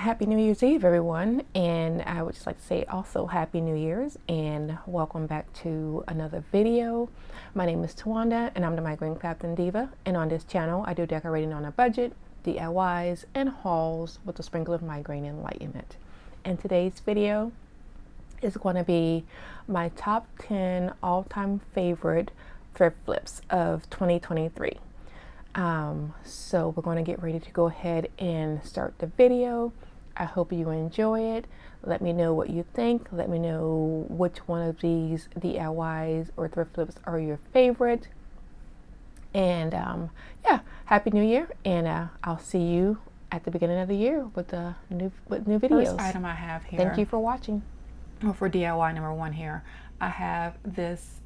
Happy New Year's Eve, everyone, and I would just like to say also Happy New Year's and welcome back to another video. My name is Tawanda and I'm the Migraine Captain Diva, and on this channel I do decorating on a budget, DIYs, and hauls with a sprinkle of migraine enlightenment. And today's video is going to be my top 10 all-time favorite thrift flips of 2023. So we're going to get ready to go ahead and start the video. I hope you enjoy it. Let me know what you think. Let me know which one of these DIYs or thrift flips are your favorite. And yeah, Happy New Year, and I'll see you at the beginning of the year with new videos. First item I have here. Thank you for watching. Well, for DIY number one here, I have this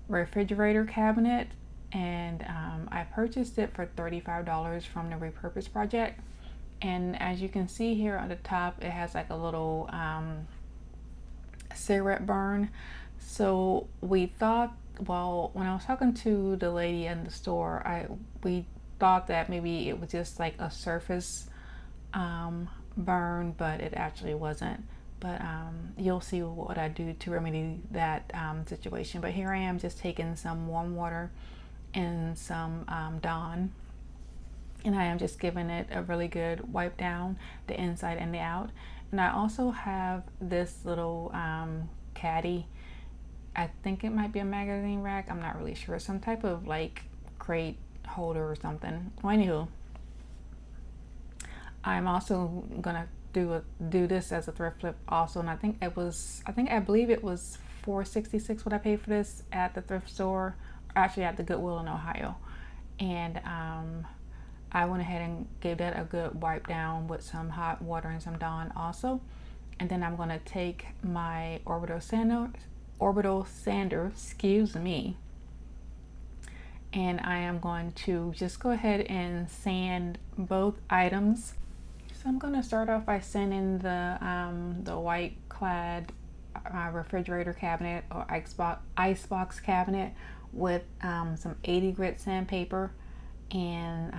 refrigerator cabinet, and I purchased it for $35 from the Repurpose Project. And as you can see here on the top, it has like a little cigarette burn. So we thought, well, when I was talking to the lady in the store, we thought that maybe it was just like a surface burn, but it actually wasn't. But you'll see what I do to remedy that situation. But here I am just taking some warm water and some Dawn, and I am just giving it a really good wipe down, the inside and the out. And I also have this little caddy. I think it might be a magazine rack, I'm not really sure, some type of like crate holder or something. Well, anywho, I'm also gonna do this as a thrift flip also, and I believe it was $4.66 what I paid for this at the thrift store, actually at the Goodwill in Ohio. And I went ahead and gave that a good wipe down with some hot water and some Dawn also. And then I'm going to take my orbital sander, excuse me, and I am going to just go ahead and sand both items. So I'm going to start off by sanding the white clad refrigerator cabinet or icebox cabinet with some 80 grit sandpaper. And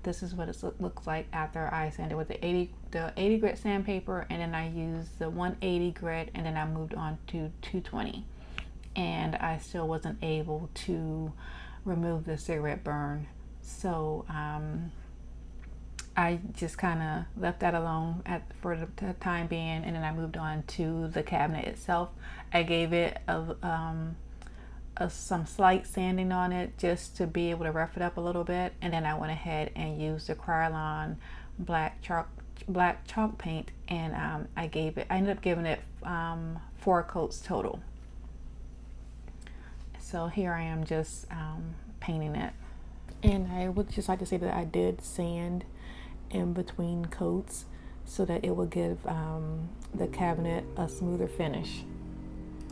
this is what it looks like after I sanded with the 80 grit sandpaper, and then I used the 180 grit, and then I moved on to 220, and I still wasn't able to remove the cigarette burn. So I just kind of left that alone for the time being, and then I moved on to the cabinet itself. I gave it some slight sanding on it just to be able to rough it up a little bit, and then I went ahead and used the Krylon black chalk paint, and I ended up giving it 4 coats total. So here I am just painting it, and I would just like to say that I did sand in between coats so that it would give the cabinet a smoother finish.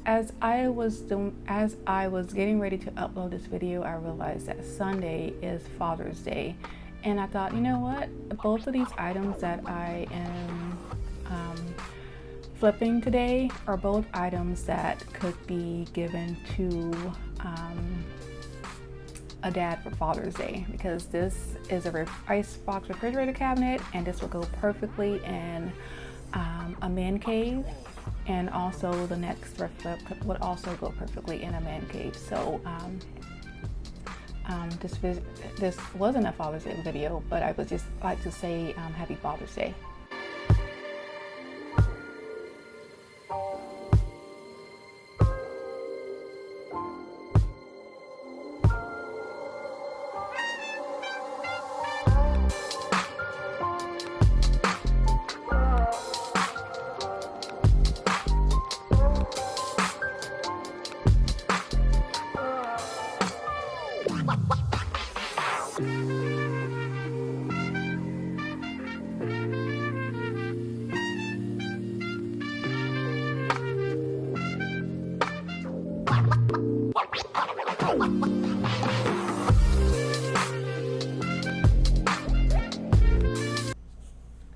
As I was getting ready to upload this video, I realized that Sunday is Father's Day, and I thought, you know what, both of these items that I am flipping today are both items that could be given to a dad for Father's Day, because this is a icebox refrigerator cabinet, and this will go perfectly in a man cave. And also the next thrift flip would also go perfectly in a man cave. So this wasn't a Father's Day video, but I would just like to say Happy Father's Day.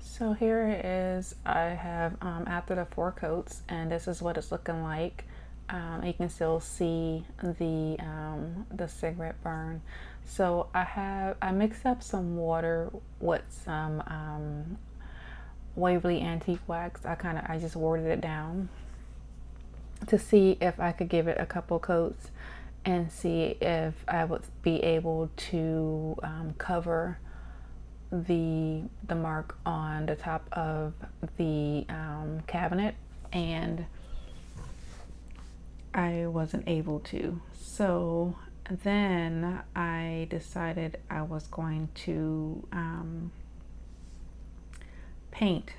So here it is. I have after the 4 coats, and this is what it's looking like. You can still see the cigarette burn. So I mixed up some water with some Waverly Antique Wax. I just watered it down to see if I could give it a couple coats and see if I would be able to cover the mark on the top of the cabinet, and I wasn't able to. So then I decided I was going to paint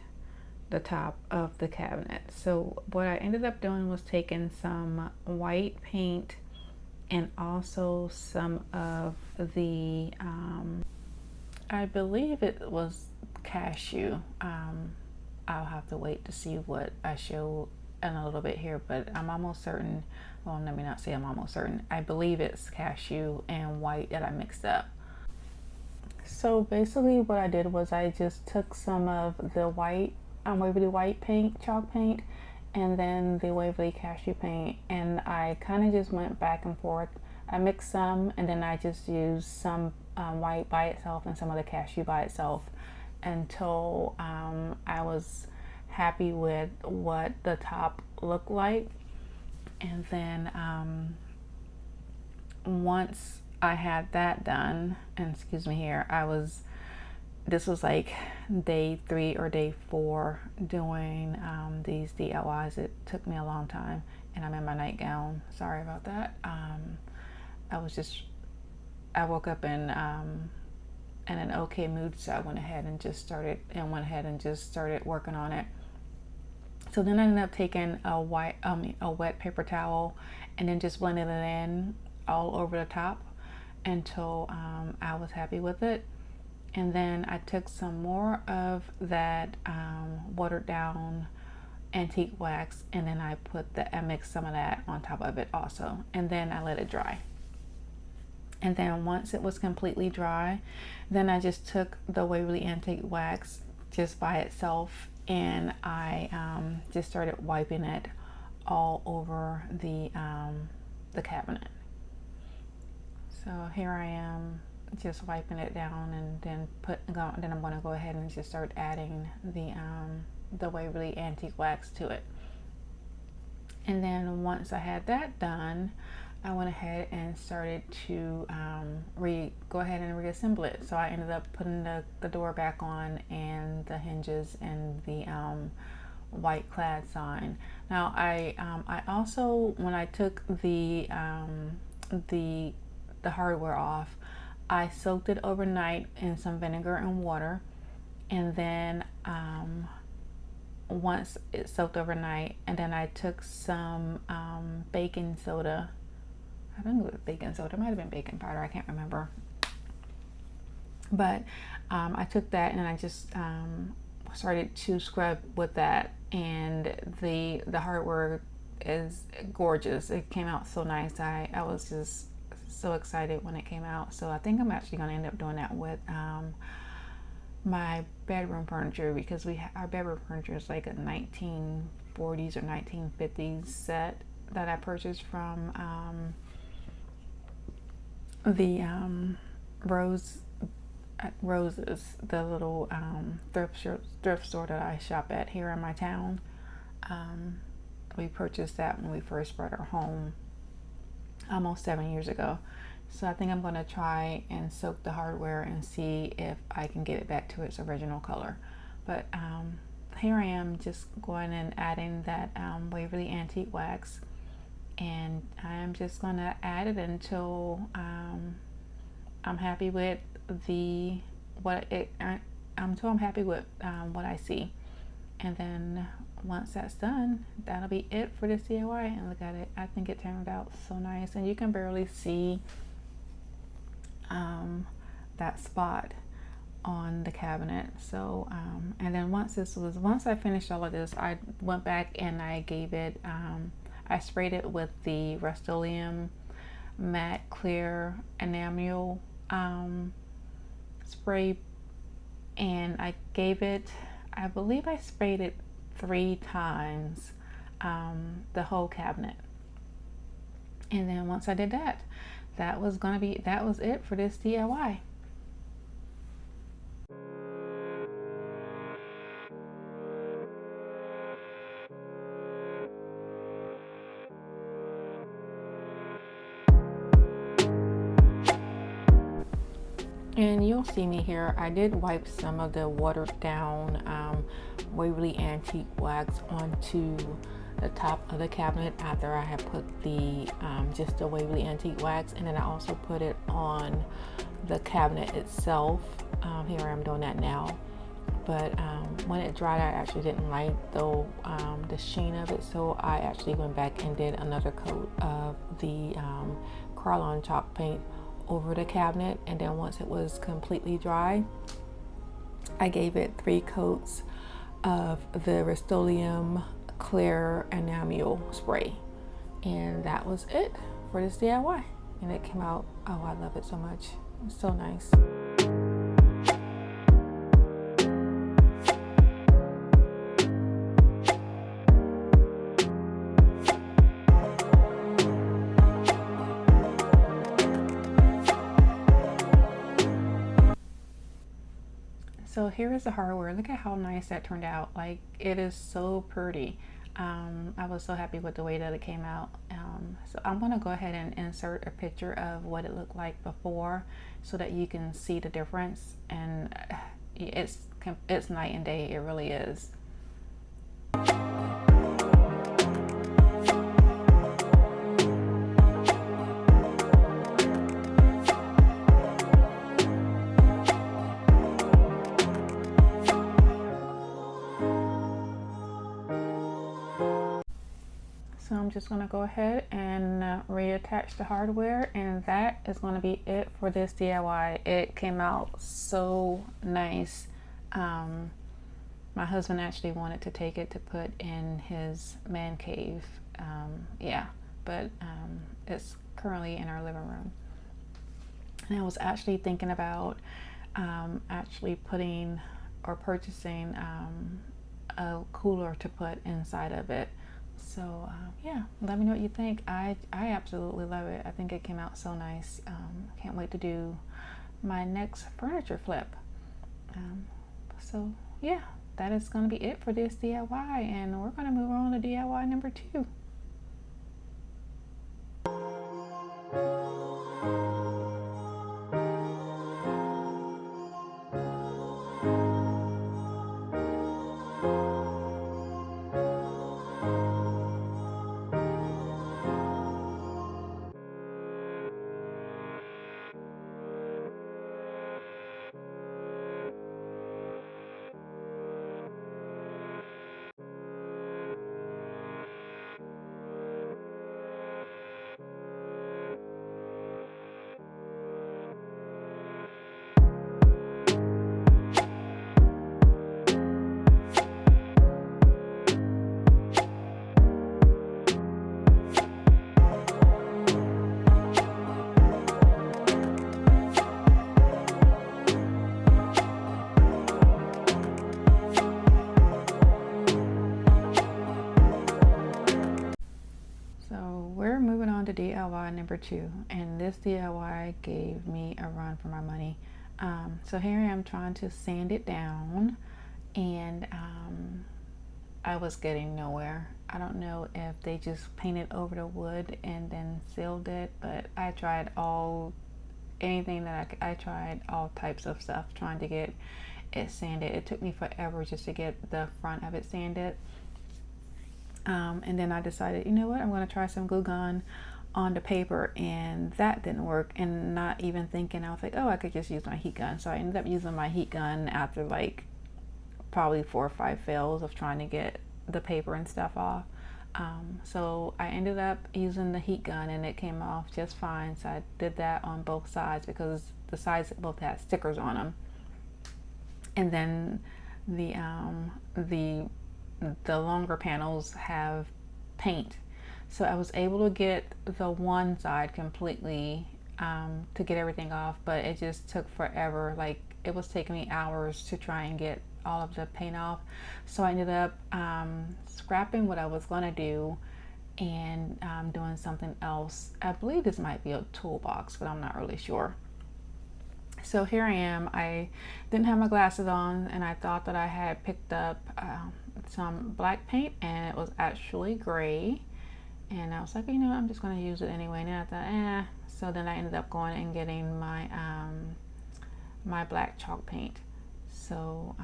the top of the cabinet. So what I ended up doing was taking some white paint and also some of the I believe it was cashew. I'll have to wait to see what I show in a little bit here, but I'm almost certain, well, let me not say I'm almost certain, I believe it's cashew and white that I mixed up. So basically what I did was I just took some of the white, Waverly white paint, chalk paint, and then the Waverly cashew paint, and I kind of just went back and forth. I mixed some, and then I just used some white by itself and some of the cashew by itself until I was happy with what the top looked like. And then once I had that done, and excuse me here, this was like day 3 or day 4 doing these DIYs. It took me a long time, and I'm in my nightgown. Sorry about that. I woke up in an okay mood, so I went ahead and just started working on it. So then I ended up taking a wet paper towel and then just blending it in all over the top until I was happy with it. And then I took some more of that watered down antique wax, and then I mixed some of that on top of it also, and then I let it dry. And then once it was completely dry, then I just took the Waverly Antique Wax just by itself, and I just started wiping it all over the cabinet. So here I am just wiping it down, and then I'm going to go ahead and just start adding the Waverly Antique Wax to it. And then once I had that done, I went ahead and started to go ahead and reassemble it. So I ended up putting the door back on, and the hinges, and the white clad sign. Now I also, when I took the hardware off, I soaked it overnight in some vinegar and water, and then once it's soaked overnight, and then I took some baking soda. I think it was baking soda. It might have been baking powder. I can't remember. But I took that, and I just started to scrub with that. And the hardware is gorgeous. It came out so nice. I was just so excited when it came out. So I think I'm actually going to end up doing that with my bedroom furniture, because our bedroom furniture is like a 1940s or 1950s set that I purchased from the Roses, the little thrift store that I shop at here in my town. We purchased that when we first bought our home almost 7 years ago. So I think I'm going to try and soak the hardware and see if I can get it back to its original color. But here I am just going and adding that Waverly Antique Wax, and I'm just going to add it until I'm happy with what I see. And then once that's done, that'll be it for this DIY. And look at it, I think it turned out so nice, and you can barely see that spot on the cabinet. So and then once I finished all of this, I went back and I gave it I sprayed it with the Rust-Oleum matte clear enamel spray, and I believe I sprayed it 3 times, the whole cabinet. And then once I did that, that was it for this DIY. And you'll see me here. I did wipe some of the watered down Waverly Antique wax onto the top of the cabinet after I had put the just the Waverly Antique wax, and then I also put it on the cabinet itself. Here I am doing that now. But when it dried, I actually didn't like the sheen of it, so I actually went back and did another coat of the Krylon chalk paint over the cabinet. And then once it was completely dry, I gave it 3 coats of the Rust-Oleum clear enamel spray, and that was it for this DIY. And it came out, oh, I love it so much. It's so nice. So here is the hardware. Look at how nice that turned out. Like, it is so pretty. I was so happy with the way that it came out. So I'm gonna go ahead and insert a picture of what it looked like before so that you can see the difference. And it's night and day, it really is. So I'm just going to go ahead and reattach the hardware, and that is going to be it for this DIY. It came out so nice. My husband actually wanted to take it to put in his man cave. But it's currently in our living room. And I was actually thinking about actually putting or purchasing a cooler to put inside of it. So yeah, let me know what you think. I absolutely love it. I think it came out so nice. Can't wait to do my next furniture flip. So yeah, that is going to be it for this DIY, and we're going to move on to DIY number 2. DIY number 2, and this DIY gave me a run for my money. So here I am trying to sand it down, and I was getting nowhere. I don't know if they just painted over the wood and then sealed it, but I tried anything that I tried all types of stuff trying to get it sanded. It took me forever just to get the front of it sanded. And then I decided, you know what, I'm going to try some glue gun on the paper, and that didn't work. And not even thinking, I was like, oh, I could just use my heat gun. So I ended up using my heat gun after like probably 4 or 5 fails of trying to get the paper and stuff off. So I ended up using the heat gun, and it came off just fine. So I did that on both sides because the sides both had stickers on them. And then the longer panels have paint, so I was able to get the one side completely to get everything off, but it just took forever. Like, it was taking me hours to try and get all of the paint off. So I ended up scrapping what I was going to do and doing something else. I believe this might be a toolbox, but I'm not really sure. So here I am. I didn't have my glasses on, and I thought that I had picked up some black paint, and it was actually gray. And I was like, you know, I'm just going to use it anyway. And then I thought, So then I ended up going and getting my my black chalk paint. So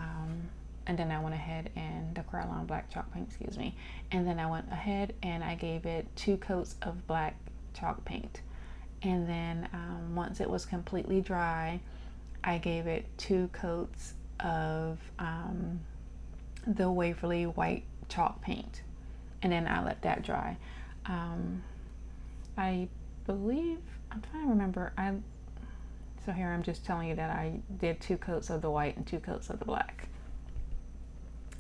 and then I went ahead and the Cryolan black chalk paint, excuse me, and then I went ahead and I gave it 2 coats of black chalk paint. And then once it was completely dry, I gave it 2 coats of the Waverly white chalk paint, and then I let that dry. I believe, I'm trying to remember, so here I'm just telling you that I did 2 coats of the white and 2 coats of the black.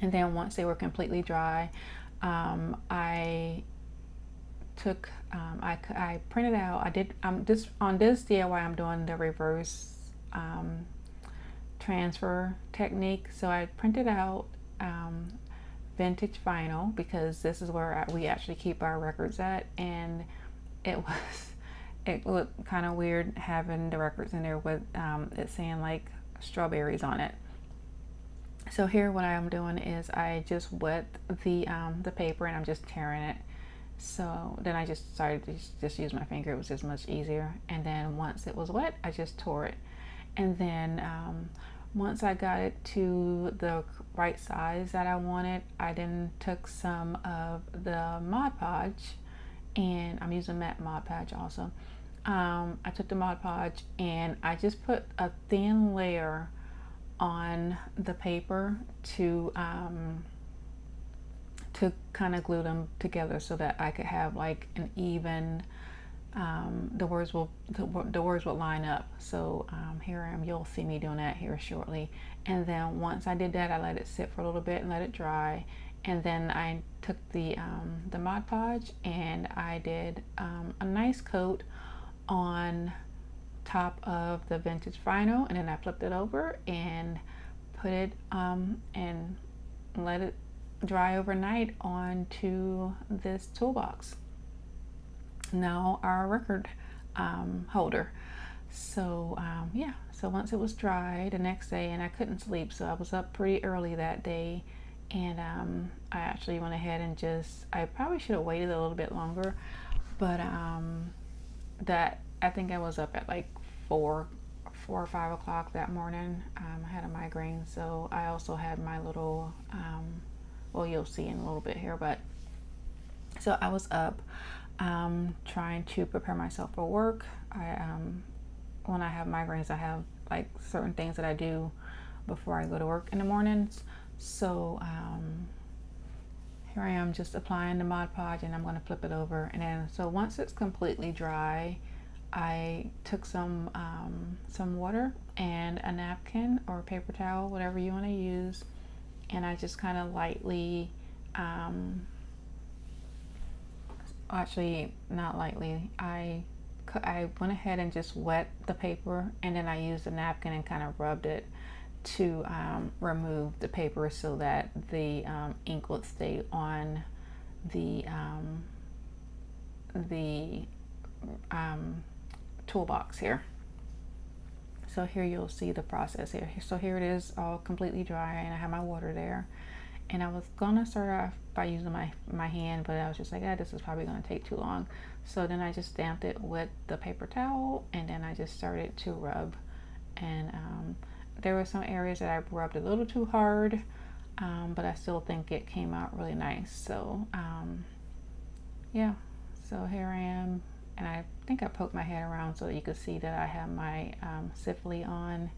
And then once they were completely dry, I took, I printed out, I did, this, on this DIY I'm doing the reverse transfer technique. So I printed out vintage vinyl, because this is where we actually keep our records at, and it looked kind of weird having the records in there with it saying like strawberries on it. So here what I'm doing is I just wet the paper and I'm just tearing it. So then I just started to just use my finger. It was just much easier. And then once it was wet, I just tore it. And then once I got it to the right size that I wanted, I then took some of the Mod Podge, and I'm using matte Mod Podge also. I took the Mod Podge and I just put a thin layer on the paper to kind of glue them together so that I could have like an even, the words will line up. So here I am, you'll see me doing that here shortly. And then once I did that, I let it sit for a little bit and let it dry. And then I took the Mod Podge and I did a nice coat on top of the vintage vinyl, and then I flipped it over and put it and let it dry overnight onto this toolbox. Now our record holder. So yeah, so once it was dry the next day, and I couldn't sleep, so I was up pretty early that day, and I actually went ahead and I probably should have waited a little bit longer, but that I think I was up at like 4 or 5 o'clock that morning. I had a migraine, so I also had my little well, you'll see in a little bit here, but so I was up trying to prepare myself for work. When I have migraines, I have like certain things that I do before I go to work in the mornings. So here I am just applying the Mod Podge, and I'm going to flip it over. And then so once it's completely dry, I took some water and a napkin or a paper towel, whatever you want to use, and I just kind of lightly, actually not lightly, I went ahead and just wet the paper, and then I used a napkin and kind of rubbed it to remove the paper so that the ink would stay on the toolbox here. So here you'll see the process here. So here it is, all completely dry, and I have my water there. And I was gonna start off by using my hand, but I was just like, this is probably gonna take too long. So then I just stamped it with the paper towel, and then I just started to rub. And there were some areas that I rubbed a little too hard, but I still think it came out really nice. So yeah, so here I am, and I think I poked my head around so that you could see that I have my Sifley on.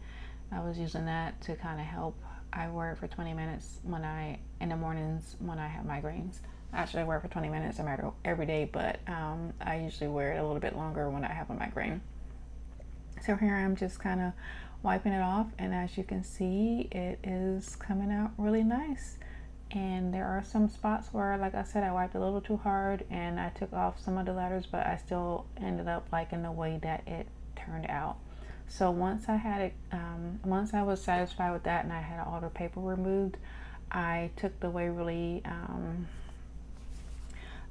I was using that to kind of help. I wear it for 20 minutes in the mornings when I have migraines. Actually, I wear it for 20 minutes every day, but I usually wear it a little bit longer when I have a migraine. So here I'm just kind of wiping it off, and as you can see, it is coming out really nice. And there are some spots where, like I said, I wiped a little too hard and I took off some of the letters, but I still ended up liking the way that it turned out. So once I had it, once I was satisfied with that and I had all the paper removed, I took the Waverly,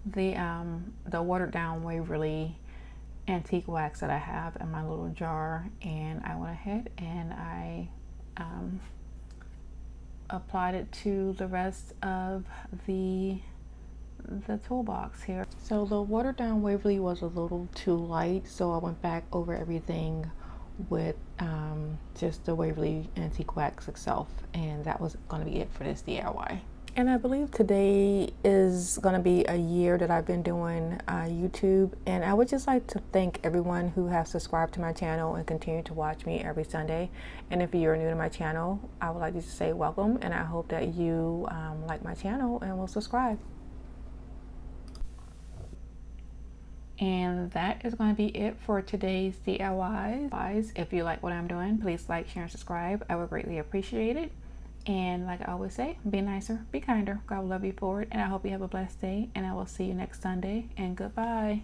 the watered down Waverly antique wax that I have in my little jar, and I went ahead and I applied it to the rest of the toolbox here. So the watered down Waverly was a little too light, so I went back over everything with just the Waverly Antique Wax itself. And that was going to be it for this DIY. And I believe today is going to be a year that I've been doing YouTube. And I would just like to thank everyone who has subscribed to my channel and continue to watch me every Sunday. And if you're new to my channel, I would like to say welcome. And I hope that you like my channel and will subscribe. And that is going to be it for today's DIYs. If you like what I'm doing, please like, share, and subscribe. I would greatly appreciate it. And like I always say, be nicer, be kinder. God will love you for it. And I hope you have a blessed day. And I will see you next Sunday. And goodbye.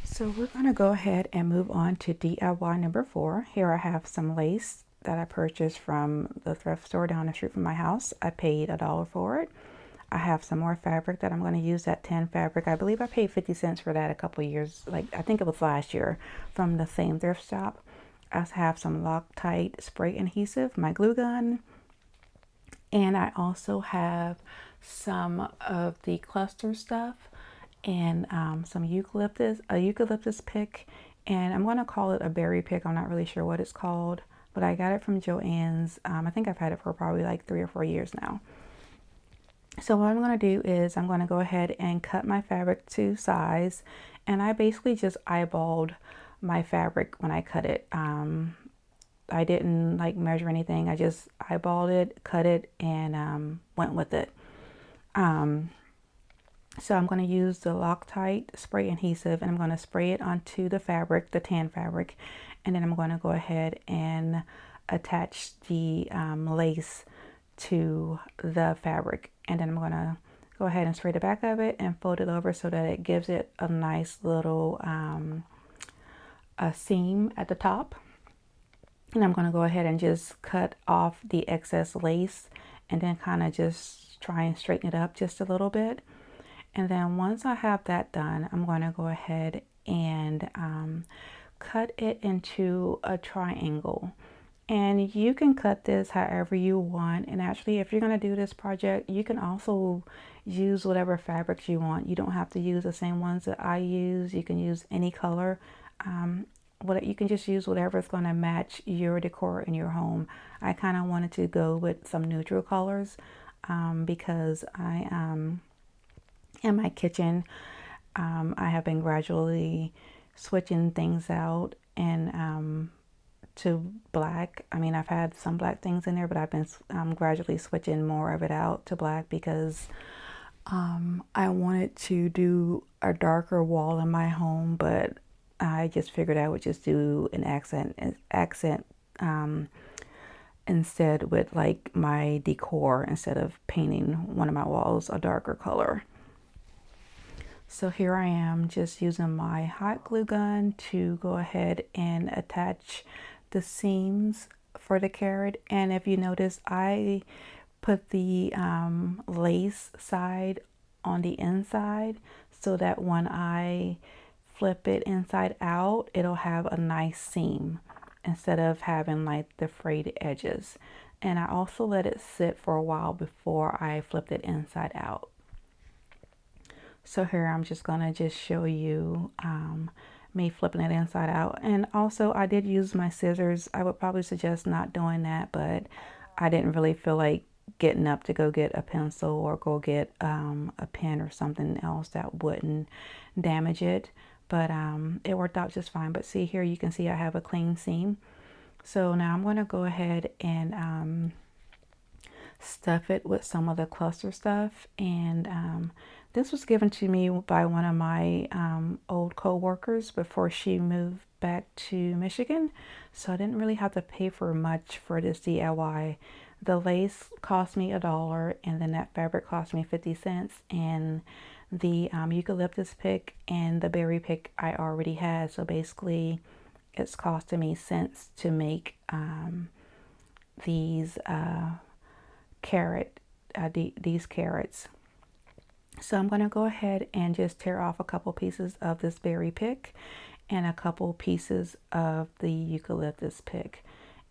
So we're going to go ahead and move on to DIY number 4. Here I have some lace that I purchased from the thrift store down the street from my house. I paid $1 for it. I have some more fabric that I'm going to use, that tan fabric. I believe I paid 50 cents for that a couple years, like I think it was last year, from the same thrift shop. I have some Loctite spray adhesive, my glue gun, and I also have some of the cluster stuff and some a eucalyptus pick, and I'm going to call it a berry pick. I'm not really sure what it's called, but I got it from Joann's. I think I've had it for probably like 3 or 4 years now. So what I'm going to do is I'm going to go ahead and cut my fabric to size, and I basically just eyeballed my fabric when I cut it. I didn't like measure anything. I just eyeballed it, cut it, and went with it. So I'm going to use the Loctite spray adhesive, and I'm going to spray it onto the fabric, the tan fabric, and then I'm going to go ahead and attach the lace to the fabric, and then I'm going to go ahead and spray the back of it and fold it over so that it gives it a nice little a seam at the top. And I'm going to go ahead and just cut off the excess lace and then kind of just try and straighten it up just a little bit. And then once I have that done, I'm going to go ahead and cut it into a triangle. And you can cut this however you want. And actually, if you're going to do this project, you can also use whatever fabrics you want. You don't have to use the same ones that I use. You can use any color. You can just use whatever is going to match your decor in your home. I kind of wanted to go with some neutral colors because in my kitchen, I have been gradually switching things out and to black. I mean, I've had some black things in there, but I've been gradually switching more of it out to black because I wanted to do a darker wall in my home, but I just figured I would just do an accent instead with like my decor, instead of painting one of my walls a darker color. So here I am just using my hot glue gun to go ahead and attach the seams for the carrot. And if you notice, I put the lace side on the inside so that when I flip it inside out, it'll have a nice seam instead of having like the frayed edges. And I also let it sit for a while before I flipped it inside out. So here I'm just gonna show you me flipping it inside out. And also I did use my scissors. I would probably suggest not doing that, but I didn't really feel like getting up to go get a pencil or go get a pen or something else that wouldn't damage it. But it worked out just fine. But see here, you can see I have a clean seam. So now I'm going to go ahead and stuff it with some of the cluster stuff. And this was given to me by one of my old co-workers before she moved back to Michigan. So I didn't really have to pay for much for this DIY. The lace cost me $1, and then that fabric cost me 50 cents. And the eucalyptus pick and the berry pick I already had. So basically it's costing me cents to make these these carrots. So I'm going to go ahead and just tear off a couple pieces of this berry pick and a couple pieces of the eucalyptus pick.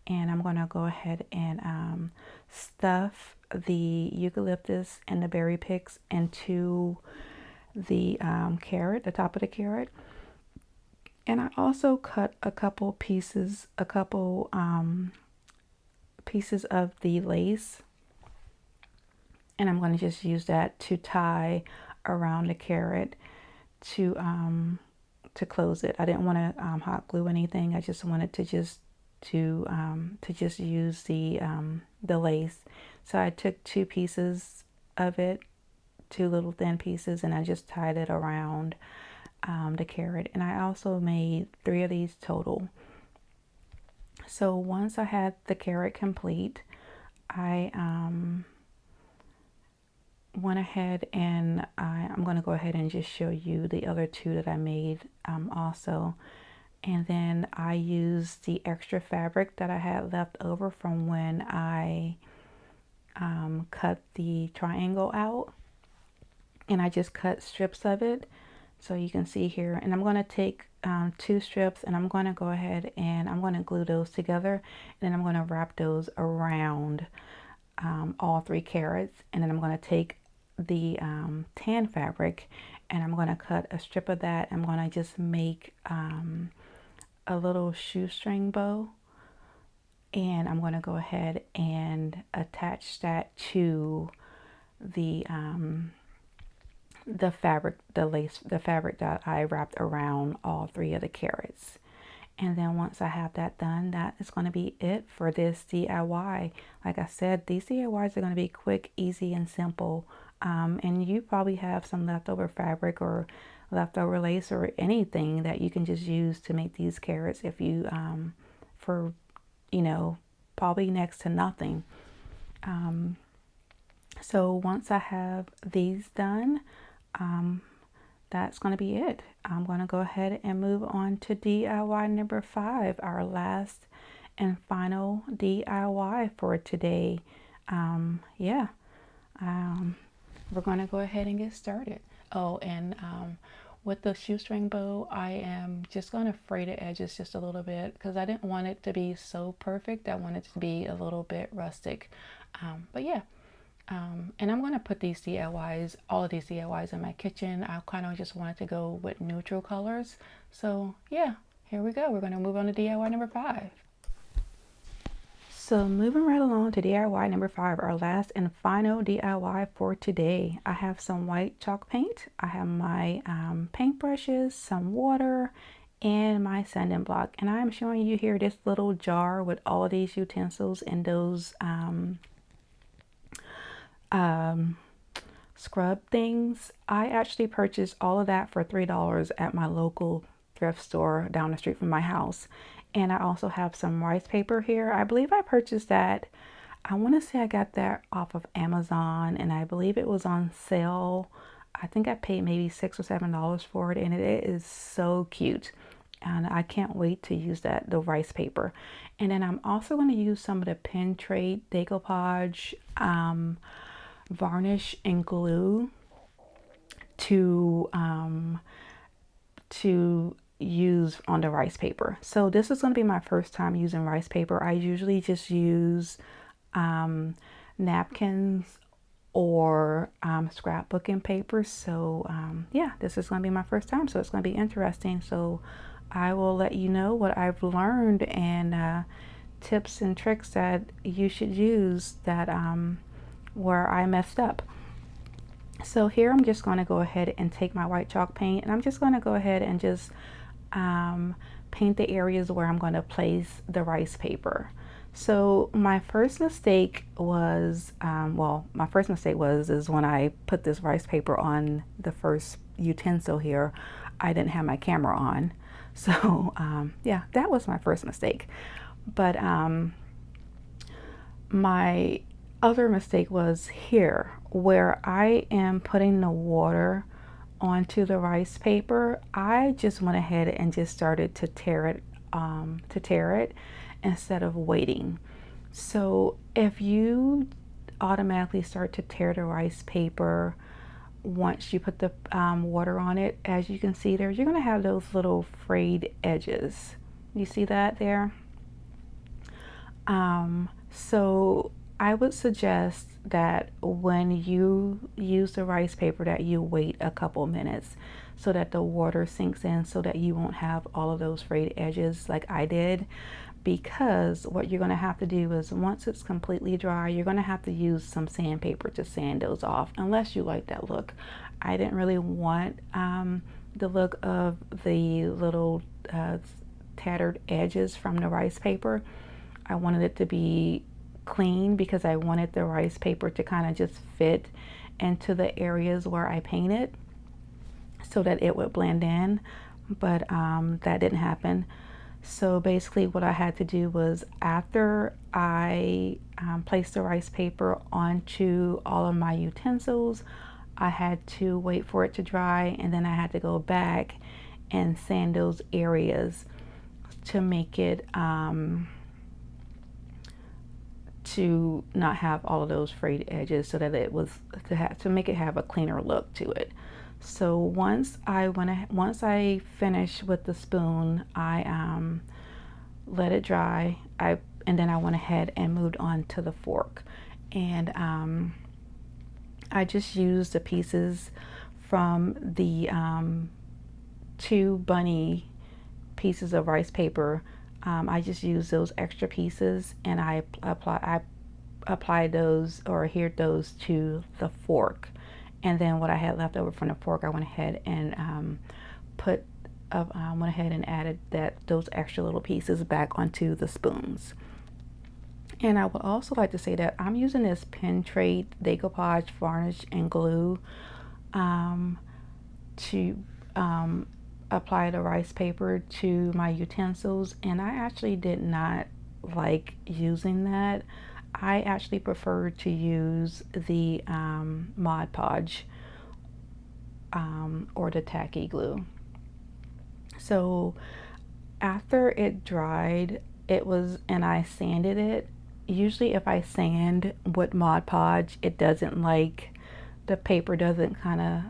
And I'm going to go ahead and stuff the eucalyptus and the berry picks into the carrot, the top of the carrot. And I also cut a couple pieces of the lace, and I'm going to just use that to tie around the carrot to close it. I didn't want to hot glue anything. I just wanted to just use the lace. So I took two pieces of it, two little thin pieces, and I just tied it around the carrot. And I also made 3 of these total. So once I had the carrot complete, I went ahead and I'm going to go ahead and just show you the other 2 that I made also. And then I used the extra fabric that I had left over from when I cut the triangle out, and I just cut strips of it. So you can see here, and I'm going to take 2 strips, and I'm going to go ahead and I'm going to glue those together, and then I'm going to wrap those around all 3 carrots. And then I'm going to take the tan fabric, and I'm going to cut a strip of that. I'm going to just make a little shoestring bow, and I'm going to go ahead and attach that to the fabric, the fabric that I wrapped around all 3 of the carrots. And then once I have that done, that is going to be it for this DIY. Like I said, these DIYs are going to be quick, easy, and simple. And you probably have some leftover fabric or leftover lace or anything that you can just use to make these carrots if you for probably next to nothing. So once I have these done, that's going to be it. I'm going to go ahead and move on to DIY number 5, our last and final DIY for today. We're going to go ahead and get started. Oh, and with the shoestring bow, I am just going to fray the edges just a little bit because I didn't want it to be so perfect. I wanted it to be a little bit rustic. But yeah. And I'm going to put these DIYs, all of these DIYs in my kitchen. I kind of just wanted to go with neutral colors. So yeah, here we go. We're going to move on to DIY number 5. So moving right along to DIY number 5, our last and final DIY for today. I have some white chalk paint. I have my paintbrushes, some water, and my sanding block. And I'm showing you here this little jar with all of these utensils and those scrub things. I actually purchased all of that for $3 at my local thrift store down the street from my house. And I also have some rice paper here. I believe I purchased that. I want to say I got that off of Amazon, and I believe it was on sale. I think I paid maybe $6 or $7 for it, and it is so cute. And I can't wait to use the rice paper. And then I'm also going to use some of the Pen Trade decoupage varnish and glue to use on the rice paper. So this is going to be my first time using rice paper. I usually just use napkins or scrapbooking paper. So yeah, this is going to be my first time, so it's going to be interesting. So I will let you know what I've learned and tips and tricks that you should use that where I messed up. So here I'm just going to go ahead and take my white chalk paint, and I'm just going to go ahead and just paint the areas where I'm going to place the rice paper. So my first mistake was, my first mistake is when I put this rice paper on the first utensil here, I didn't have my camera on. So yeah, that was my first mistake. But my other mistake was here, where I am putting the water onto the rice paper. I just went ahead and just started to tear it instead of waiting. So if you automatically start to tear the rice paper once you put the water on it, as you can see there, you're going to have those little frayed edges. You see that there? So I would suggest that when you use the rice paper that you wait a couple minutes so that the water sinks in, so that you won't have all of those frayed edges like I did. Because what you're going to have to do is, once it's completely dry, you're going to have to use some sandpaper to sand those off, unless you like that look. I didn't really want the look of the little tattered edges from the rice paper. I wanted it to be clean because I wanted the rice paper to kind of just fit into the areas where I painted so that it would blend in, but that didn't happen. So basically what I had to do was, after I placed the rice paper onto all of my utensils, I had to wait for it to dry, and then I had to go back and sand those areas to make it to not have all of those frayed edges, so that it was to make it have a cleaner look to it. So once I finished with the spoon, I let it dry. And then I went ahead and moved on to the fork, and I just used the pieces from the 2 bunny pieces of rice paper. I just used those extra pieces, and I applied those, or adhered those to the fork. And then what I had left over from the fork, I went ahead and added those extra little pieces back onto the spoons. And I would also like to say that I'm using this pen trade decoupage varnish and glue to apply the rice paper to my utensils, and I actually did not like using that. I actually prefer to use the Mod Podge or the tacky glue. So after it dried, and I sanded it. Usually if I sand with Mod Podge, it doesn't, like, the paper doesn't kind of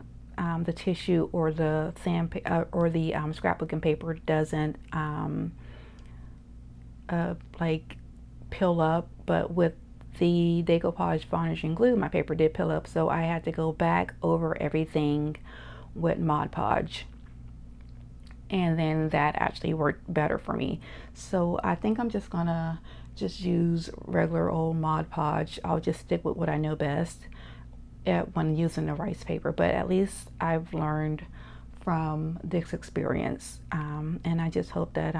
the tissue or the scrapbooking paper doesn't like peel up, but with the decoupage varnish and glue, my paper did peel up, so I had to go back over everything with Mod Podge, and then that actually worked better for me. So I think I'm just gonna use regular old Mod Podge. I'll just stick with what I know best when using the rice paper, but at least I've learned from this experience, and I just hope that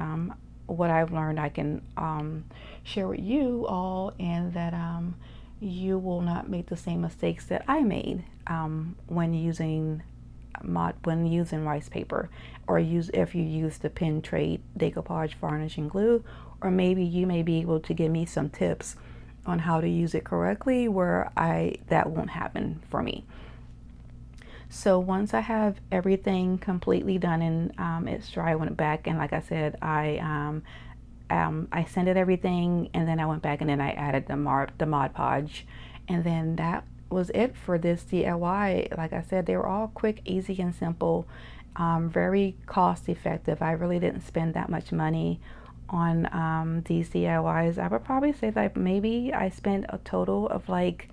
what I've learned I can share with you all, and that you will not make the same mistakes that I made when using rice paper, or if you use the pen trade decoupage varnish and glue, or maybe you may be able to give me some tips on how to use it correctly where that won't happen for me. So once I have everything completely done and it's dry, I went back, and like I said, I sanded everything, and then I went back and then I added the Mod Podge, and then that was it for this DIY. Like I said, they were all quick, easy, and simple, very cost effective. I really didn't spend that much money on these DIYs. I would probably say that maybe I spent a total of like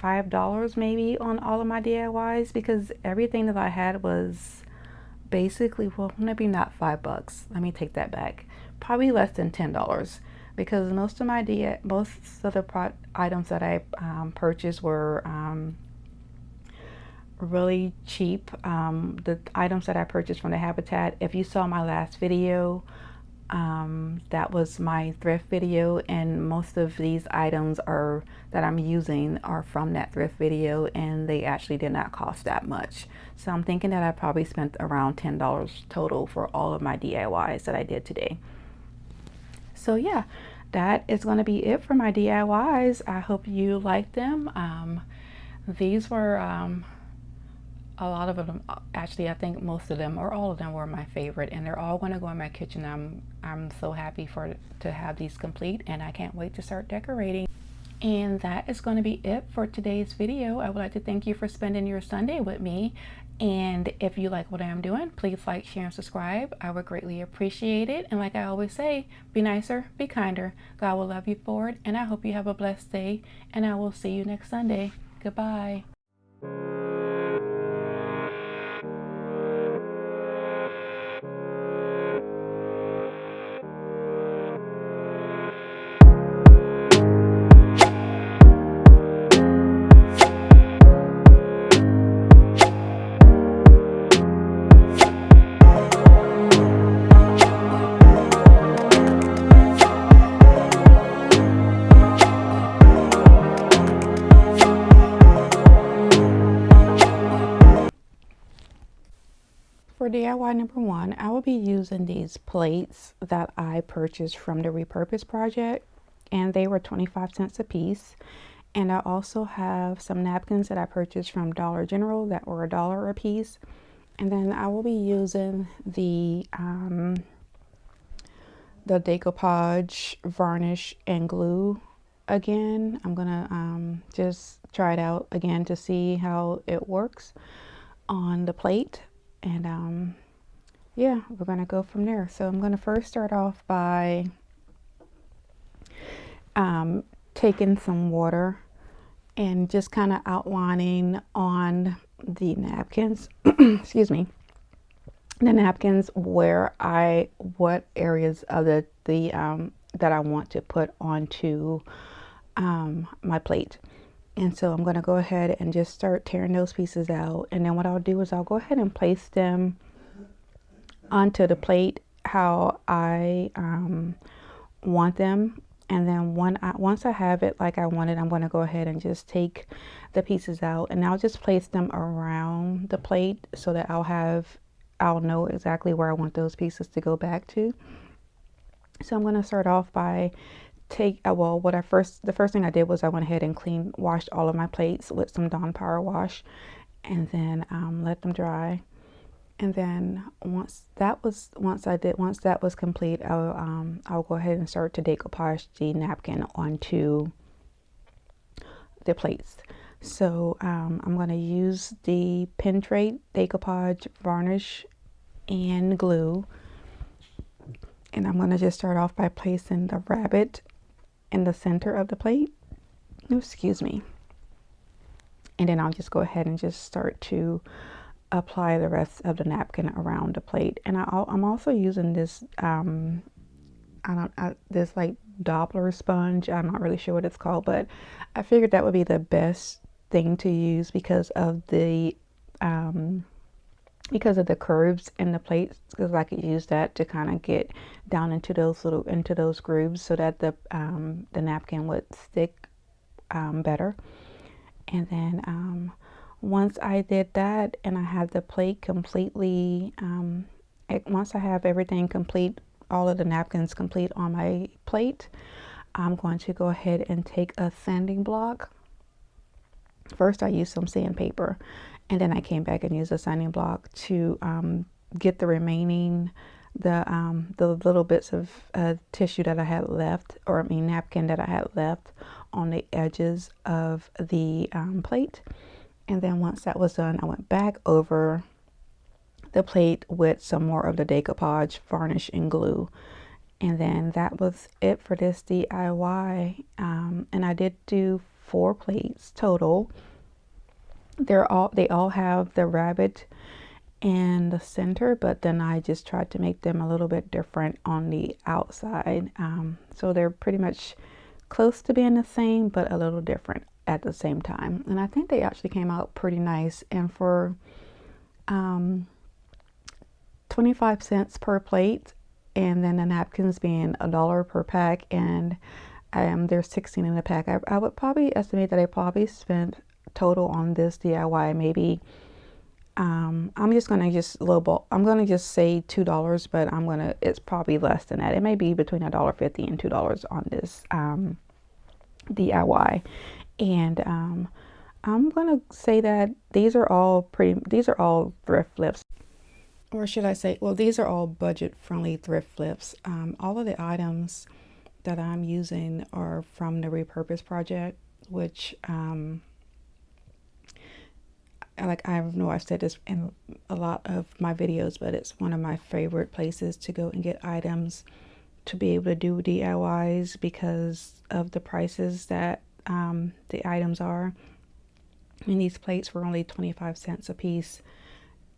$5 maybe on all of my DIYs, because everything that I had was basically, well, maybe not $5. Let me take that back. Probably less than $10, because most of the items that I purchased were really cheap. The items that I purchased from the Habitat, if you saw my last video, that was my thrift video, and most of these items that I'm using are from that thrift video, and they actually did not cost that much. So I'm thinking that I probably spent around $10 total for all of my DIYs that I did today. So yeah, that is going to be it for my DIYs. I hope you liked them. These were a lot of them, actually, I think most of them or all of them were my favorite, and they're all going to go in my kitchen. I'm so happy to have these complete, and I can't wait to start decorating. And that is going to be it for today's video. I would like to thank you for spending your Sunday with me. And if you like what I am doing, please like, share, and subscribe. I would greatly appreciate it. And like I always say, be nicer, be kinder. God will love you for it. And I hope you have a blessed day. And I will see you next Sunday. Goodbye. For DIY number 1, I will be using these plates that I purchased from the Repurpose Project, and they were 25 cents a piece. And I also have some napkins that I purchased from Dollar General that were $1 a piece. And then I will be using the decoupage varnish and glue again. I'm gonna just try it out again to see how it works on the plate. And yeah, we're gonna go from there. So I'm gonna first start off by taking some water and just kind of outlining on the napkins excuse me, the napkins what areas of the that I want to put onto my plate. And so I'm going to go ahead and just start tearing those pieces out. And then what I'll do is I'll go ahead and place them onto the plate how I want them. And then once I have it like I want it, I'm going to go ahead and just take the pieces out, and I'll just place them around the plate so that I'll know exactly where I want those pieces to go back to. So I'm going to start off by the first thing I did was I went ahead and washed all of my plates with some Dawn Power Wash, and then let them dry. And then once that was complete, I'll go ahead and start to decoupage the napkin onto the plates. So I'm going to use the Pentrate decoupage varnish and glue, and I'm going to just start off by placing the rabbit in the center of the plate. Excuse me. And then I'll just go ahead and just start to apply the rest of the napkin around the plate. And I'm also using this this like Doppler sponge. I'm not really sure what it's called, but I figured that would be the best thing to use because of the curves in the plates, because I could use that to kind of get down into those grooves so that the napkin would stick better. And then once I did that and I had the plate completely, once I have everything complete, all of the napkins complete on my plate, I'm going to go ahead and take a sanding block. First I used some sandpaper, and then I came back and used a sanding block to get the remaining, the little bits of tissue that I had left, napkin that I had left on the edges of the plate. And then once that was done, I went back over the plate with some more of the decoupage varnish and glue. And then that was it for this DIY. And I did do 4 plates total. They all have the rabbit in the center, but then I just tried to make them a little bit different on the outside. So they're pretty much close to being the same, but a little different at the same time. And I think they actually came out pretty nice. And for 25 cents per plate, and then the napkins being $1 per pack, and there's 16 in a pack. I would probably estimate that I probably spent total on this DIY maybe I'm just gonna just lowball. I'm gonna just say $2, but it's probably less than that. It may be between $1.50 and $2 on this DIY. And I'm gonna say that these are all thrift flips. Or should I say, well, these are all budget-friendly thrift flips. All of the items that I'm using are from the Repurpose Project, which, I know I've said this in a lot of my videos, but it's one of my favorite places to go and get items to be able to do DIYs because of the prices that the items are. And these plates were only 25 cents a piece.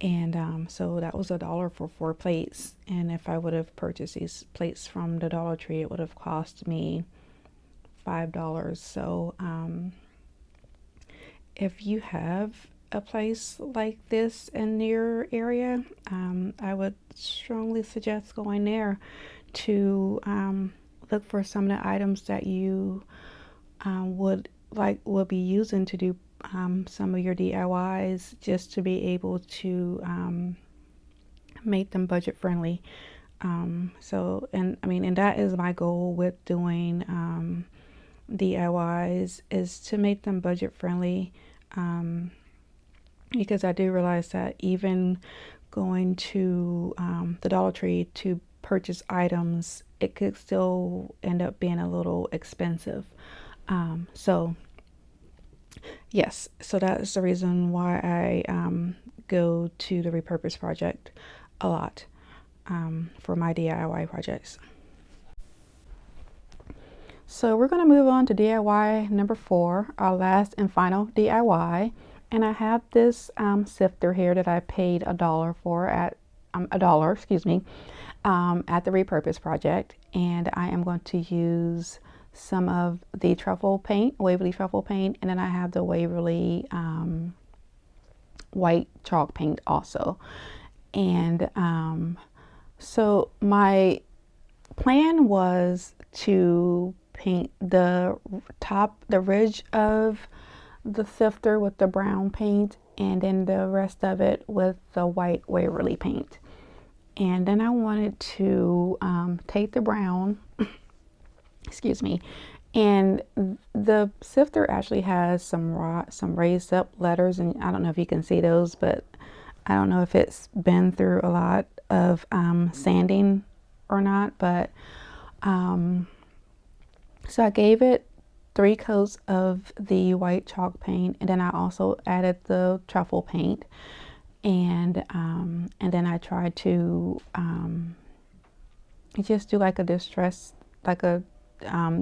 And so that was $1 for 4 plates. And if I would have purchased these plates from the Dollar Tree, it would have cost me $5. So if you have a place like this in your area, I would strongly suggest going there to look for some of the items that you would be using to do some of your DIYs, just to be able to make them budget friendly. So, and I mean, and that is my goal with doing DIYs, is to make them budget friendly. Because I do realize that even going to the Dollar Tree to purchase items, it could still end up being a little expensive. So yes, so that's the reason why I go to the Repurpose Project a lot for my DIY projects. So we're going to move on to DIY number 4, our last and final DIY. And I have this sifter here that I paid $1 for at $1, excuse me, at the Repurpose Project. And I am going to use some of the truffle paint, Waverly truffle paint, and then I have the Waverly white chalk paint also. And so my plan was to paint the ridge of the sifter with the brown paint, and then the rest of it with the white Waverly paint. And then I wanted to take the brown, excuse me, and the sifter actually has some raised up letters, and I don't know if you can see those, but I don't know if it's been through a lot of sanding or not, but so I gave it 3 coats of the white chalk paint, and then I also added the truffle paint, and then I tried to just do like a distress,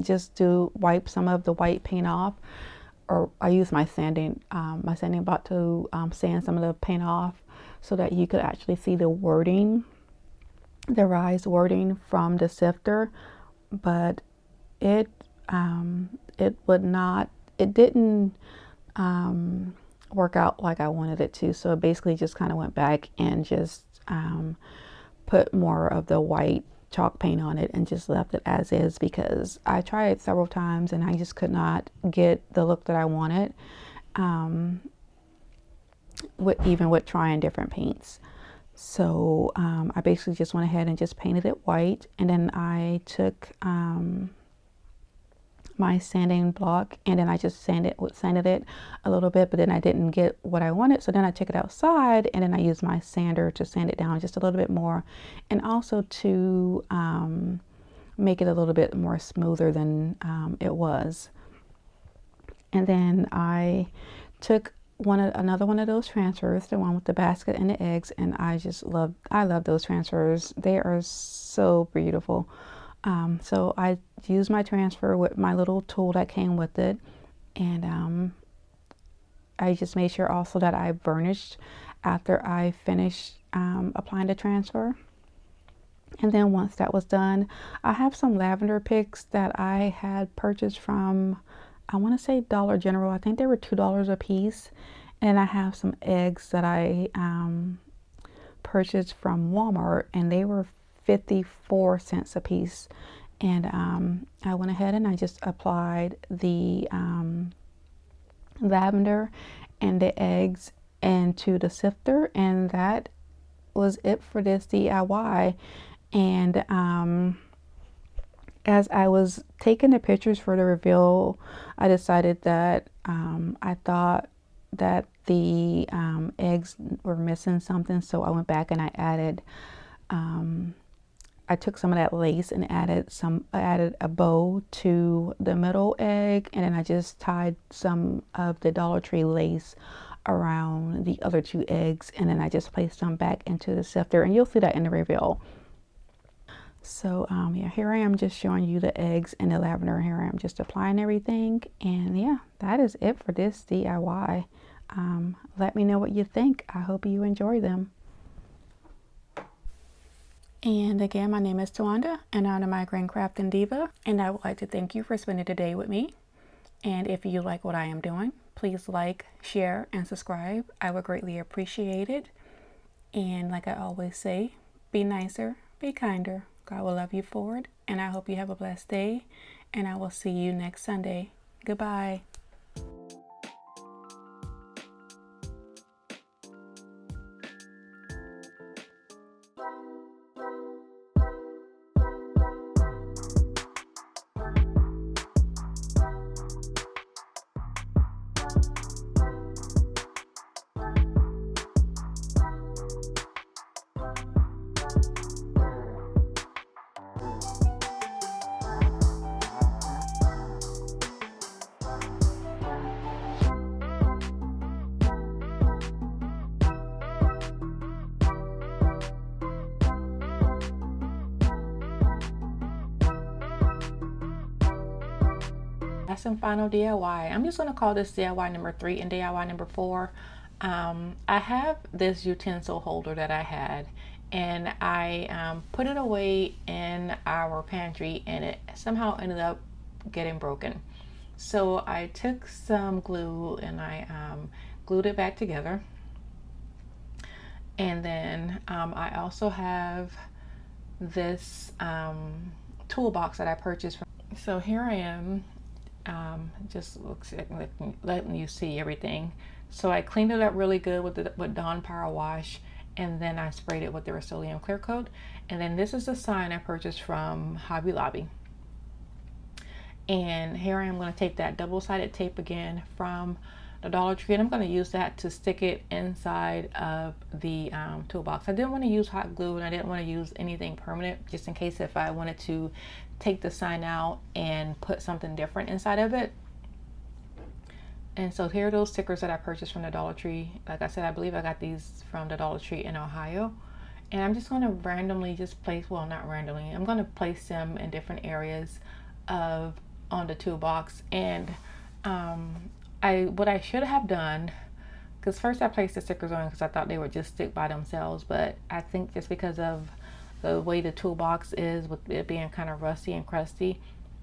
just to wipe some of the white paint off, or I used my sanding block to sand some of the paint off, so that you could actually see the wording, the raised wording from the sifter, but it didn't work out like I wanted it to. So it basically just kind of went back and just put more of the white chalk paint on it and just left it as is, because I tried several times and I just could not get the look that I wanted, even with trying different paints. So I basically just went ahead and just painted it white, and then I took my sanding block, and then I just sanded it a little bit, but then I didn't get what I wanted, so then I took it outside, and then I used my sander to sand it down just a little bit more, and also to make it a little bit more smoother than it was. And then I took another one of those transfers, the one with the basket and the eggs, and I love those transfers. They are so beautiful. So I used my transfer with my little tool that came with it, and I just made sure also that I burnished after I finished applying the transfer. And then once that was done, I have some lavender picks that I had purchased from, I want to say Dollar General. I think they were $2 a piece. And I have some eggs that I purchased from Walmart, and they were 54 cents a piece. And I went ahead and I just applied the lavender and the eggs into the sifter, and that was it for this DIY. And as I was taking the pictures for the reveal, I decided that I thought that the eggs were missing something, so I went back and I added I took some of that lace and added a bow to the middle egg, and then I just tied some of the Dollar Tree lace around the other two eggs, and then I just placed them back into the sifter, and you'll see that in the reveal. So yeah, here I am just showing you the eggs and the lavender. Here I am just applying everything, and yeah, that is it for this DIY. Let me know what you think. I hope you enjoy them. And again, my name is Tawanda, and I'm the Migraine Crafting Diva, and I would like to thank you for spending the day with me. And if you like what I am doing, please like, share, and subscribe. I would greatly appreciate it. And like I always say, be nicer, be kinder. God will love you for it, and I hope you have a blessed day, and I will see you next Sunday. Goodbye. Last and final DIY. I'm just going to call this DIY number 3 and DIY number 4. I have this utensil holder that I had, and I put it away in our pantry, and it somehow ended up getting broken. So I took some glue and I glued it back together. And then I also have this toolbox that I purchased from. So here I am. Just looks like letting you see everything. So I cleaned it up really good with Dawn Power Wash, and then I sprayed it with the Rust-Oleum Clear Coat. And then this is the sign I purchased from Hobby Lobby. And here I am going to take that double-sided tape again from the Dollar Tree, and I'm going to use that to stick it inside of the toolbox. I didn't want to use hot glue, and I didn't want to use anything permanent, just in case if I wanted to take the sign out and put something different inside of it. And so here are those stickers that I purchased from the Dollar Tree. Like I said, I believe I got these from the Dollar Tree in Ohio. And I'm just going to randomly just place, well, not randomly, I'm going to place them in different areas on the toolbox. And what I should have done, because first I placed the stickers on because I thought they would just stick by themselves, but I think just because of the way the toolbox is, with it being kind of rusty and crusty,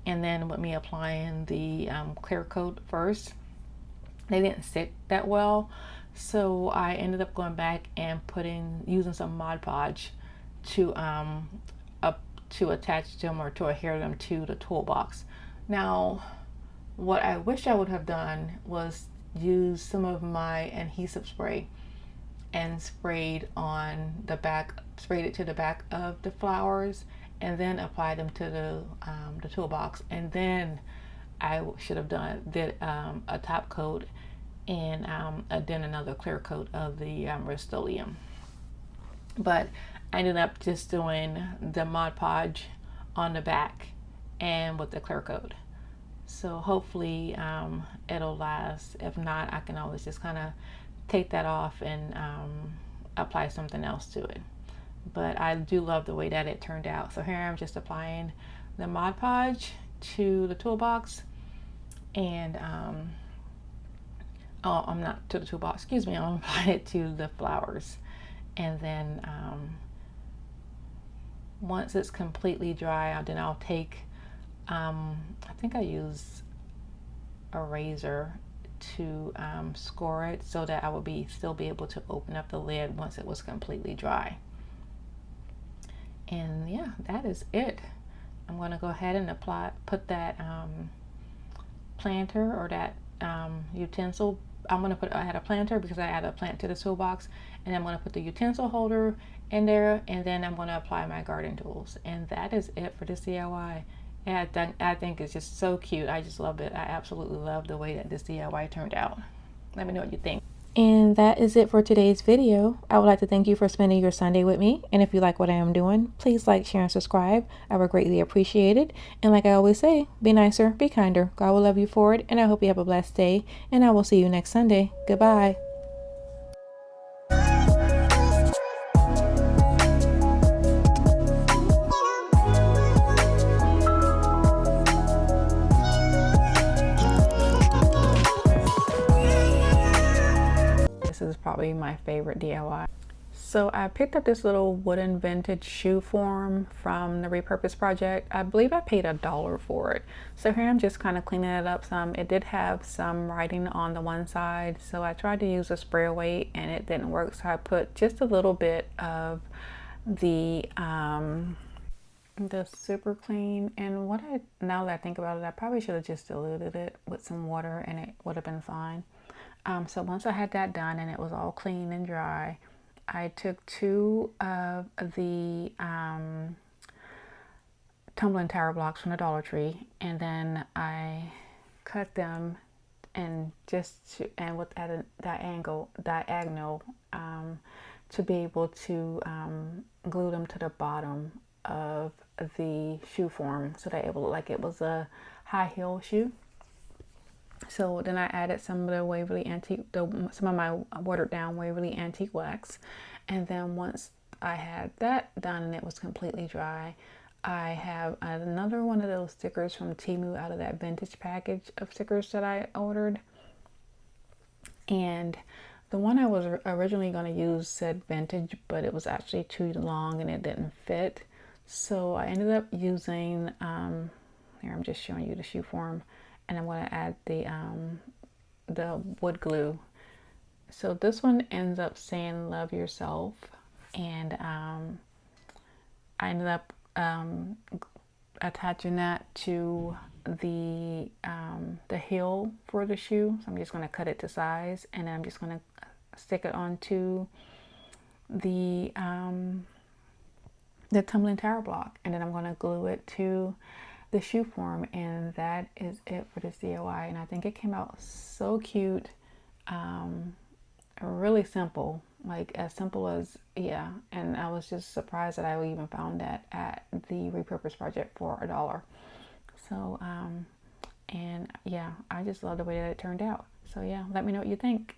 and then with me applying the clear coat first, they didn't stick that well. So I ended up going back and using some Mod Podge to attach them or to adhere them to the toolbox. Now, what I wish I would have done was use some of my adhesive spray and sprayed it to the back of the flowers, and then applied them to the toolbox. And then I should have did a top coat and then another clear coat of the Rust-Oleum. But I ended up just doing the Mod Podge on the back and with the clear coat. So hopefully it'll last. If not, I can always just kind of take that off and apply something else to it. But I do love the way that it turned out. So here I'm just applying the Mod Podge to the toolbox, and oh, I'm not to the toolbox, excuse me, I'm applying it to the flowers. And then once it's completely dry, then I'll take, I think I use a razor to score it so that I would still be able to open up the lid once it was completely dry. And yeah, that is it. I'm going to go ahead and put that planter or that utensil. I had a planter because I added a plant to the toolbox, and I'm going to put the utensil holder in there, and then I'm going to apply my garden tools. And that is it for this DIY. And I think it's just so cute. I just love it. I absolutely love the way that this DIY turned out. Let me know what you think. And that is it for today's video. I would like to thank you for spending your Sunday with me. And if you like what I am doing, please like, share, and subscribe. I would greatly appreciate it. And like I always say, be nicer, be kinder. God will love you for it. And I hope you have a blessed day. And I will see you next Sunday. Goodbye. This is probably my favorite DIY. So I picked up this little wooden vintage shoe form from the Repurpose Project. I believe I paid $1 for it. So here I'm just kind of cleaning it up some. It did have some writing on the one side, so I tried to use a sprayer weight and it didn't work. So I put just a little bit of the super clean, and now that I think about it, I probably should have just diluted it with some water and it would have been fine. So once I had that done and it was all clean and dry, I took 2 of the tumbling tower blocks from the Dollar Tree, and then I cut them and with at a diagonal to be able to glue them to the bottom of the shoe form so that it would look like it was a high heel shoe. So then I added some of the some of my watered down Waverly Antique wax, and then once I had that done and it was completely dry, I have another one of those stickers from Temu out of that vintage package of stickers that I ordered. And the one I was originally going to use said vintage, but it was actually too long and it didn't fit. So I ended up using, here I'm just showing you the shoe form, and I'm going to add the wood glue. So this one ends up saying love yourself, and I ended up attaching that to the heel for the shoe. So I'm just going to cut it to size, and then I'm just going to stick it onto the tumbling tower block, and then I'm going to glue it to the shoe form, and that is it for this DIY. And I think it came out so cute, really simple, like as simple as, yeah. And I was just surprised that I even found that at the Repurpose Project for $1. So and yeah, I just love the way that it turned out. So yeah, let me know what you think.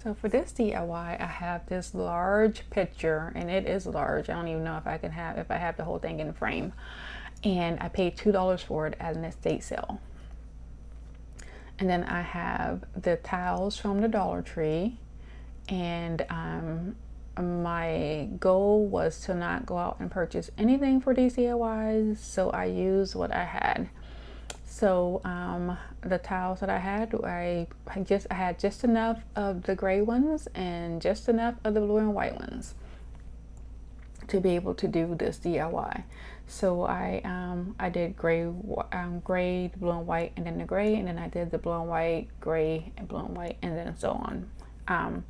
So for this DIY, I have this large picture, and it is large. I don't even know if I have the whole thing in frame. And I paid $2 for it at an estate sale. And then I have the towels from the Dollar Tree, and my goal was to not go out and purchase anything for these DIYs, so I used what I had. So the towels that I had, I had just enough of the gray ones and just enough of the blue and white ones to be able to do this DIY. So I did gray, blue and white, and then the gray, and then I did the blue and white, gray, and blue and white, and then so on.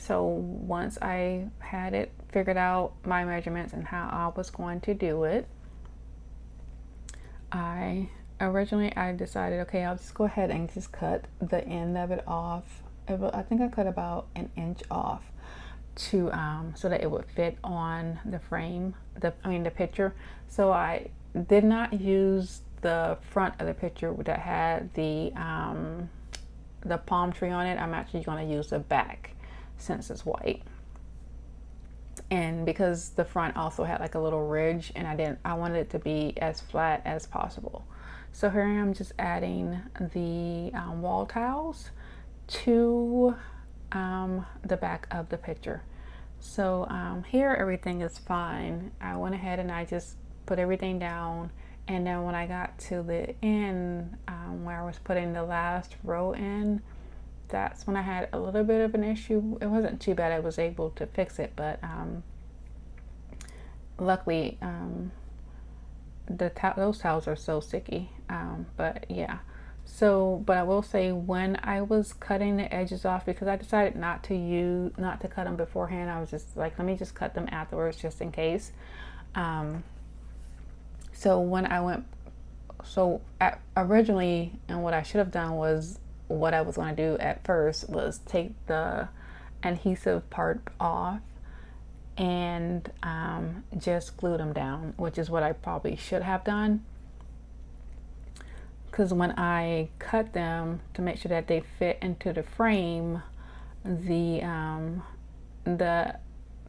So once I had it figured out, my measurements and how I was going to do it, I decided, okay, I'll just go ahead and just cut the end of it off. I think I cut about an inch off to so that it would fit on the frame, the picture. So I did not use the front of the picture that had the palm tree on it. I'm actually going to use the back since it's white. And because the front also had like a little ridge, and I wanted it to be as flat as possible. So here I am just adding the wall tiles to the back of the picture. So here everything is fine. I went ahead and I just put everything down, and then when I got to the end where I was putting the last row in, that's when I had a little bit of an issue. It wasn't too bad. I was able to fix it, but luckily those towels are so sticky. But yeah. So, but I will say, when I was cutting the edges off, because I decided not to cut them beforehand, I was just like, let me just cut them afterwards just in case. So when I went, originally, and what I should have done was, what I was going to do at first was take the adhesive part off and just glue them down, which is what I probably should have done. Because when I cut them to make sure that they fit into the frame, the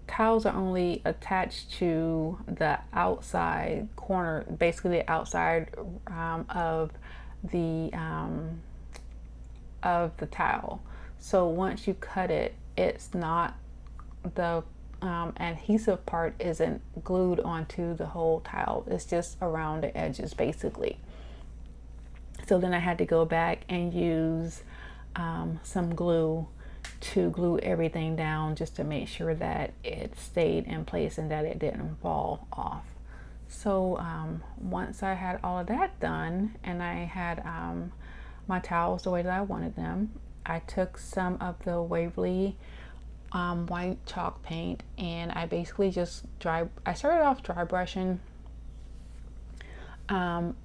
tiles are only attached to the outside corner, basically the outside of the tile. So once you cut it, it's not, the adhesive part isn't glued onto the whole tile. It's just around the edges basically. So then I had to go back and use some glue to glue everything down, just to make sure that it stayed in place and that it didn't fall off. So once I had all of that done, and I had my towels the way that I wanted them, I took some of the Waverly white chalk paint, and I basically just I started off dry brushing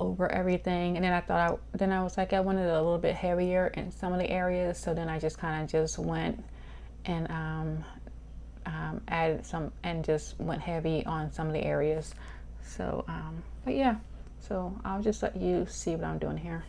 over everything, and then I was like, I wanted it a little bit heavier in some of the areas, so then I just kind of just went and added some, and just went heavy on some of the areas. So but yeah, so I'll just let you see what I'm doing here.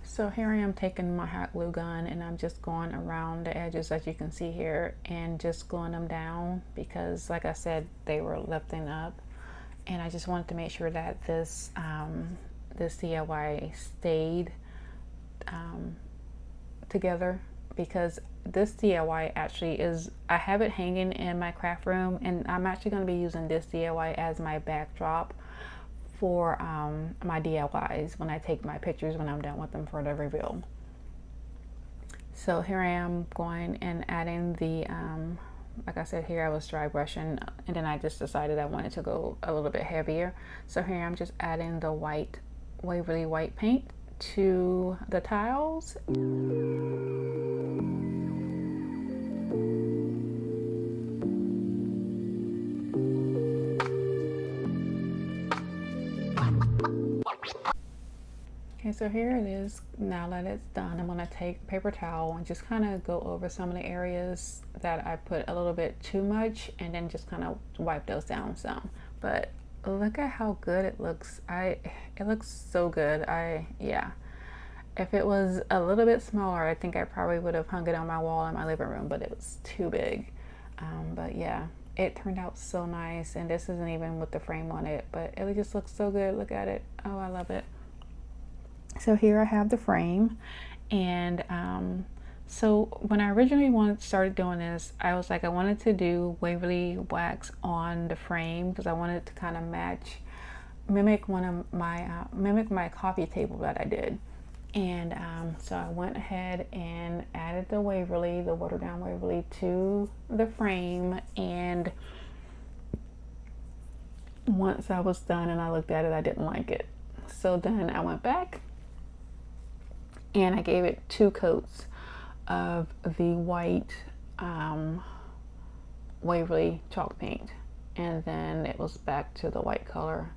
So here I am taking my hot glue gun, and I'm just going around the edges, as you can see here, and just gluing them down, because like I said, they were lifting up, and I just wanted to make sure that this DIY stayed together, because this DIY actually is, I have it hanging in my craft room, and I'm actually going to be using this DIY as my backdrop for my DIYs when I take my pictures, when I'm done with them for the reveal. So here I am going and adding the, like I said, here I was dry brushing, and then I just decided I wanted to go a little bit heavier. So here I'm just adding the white, Waverly white paint to the tiles. Okay, Okay, so here it is. Now that it's done, I'm gonna take a paper towel and just kind of go over some of the areas that I put a little bit too much, and then just kind of wipe those down some. But look at how good it looks. It looks so good. Yeah. If it was a little bit smaller, I think I probably would have hung it on my wall in my living room, but it was too big. But yeah, it turned out so nice, and this isn't even with the frame on it, but it just looks so good. Look at it. Oh, I love it. So here I have the frame, and so when I originally started doing this, I was like, I wanted to do Waverly wax on the frame because I wanted to kind of mimic my coffee table that I did. And so I went ahead and added the watered down Waverly to the frame. And once I was done and I looked at it, I didn't like it. So then I went back and I gave it 2 coats of the white Waverly chalk paint. And then it was back to the white color.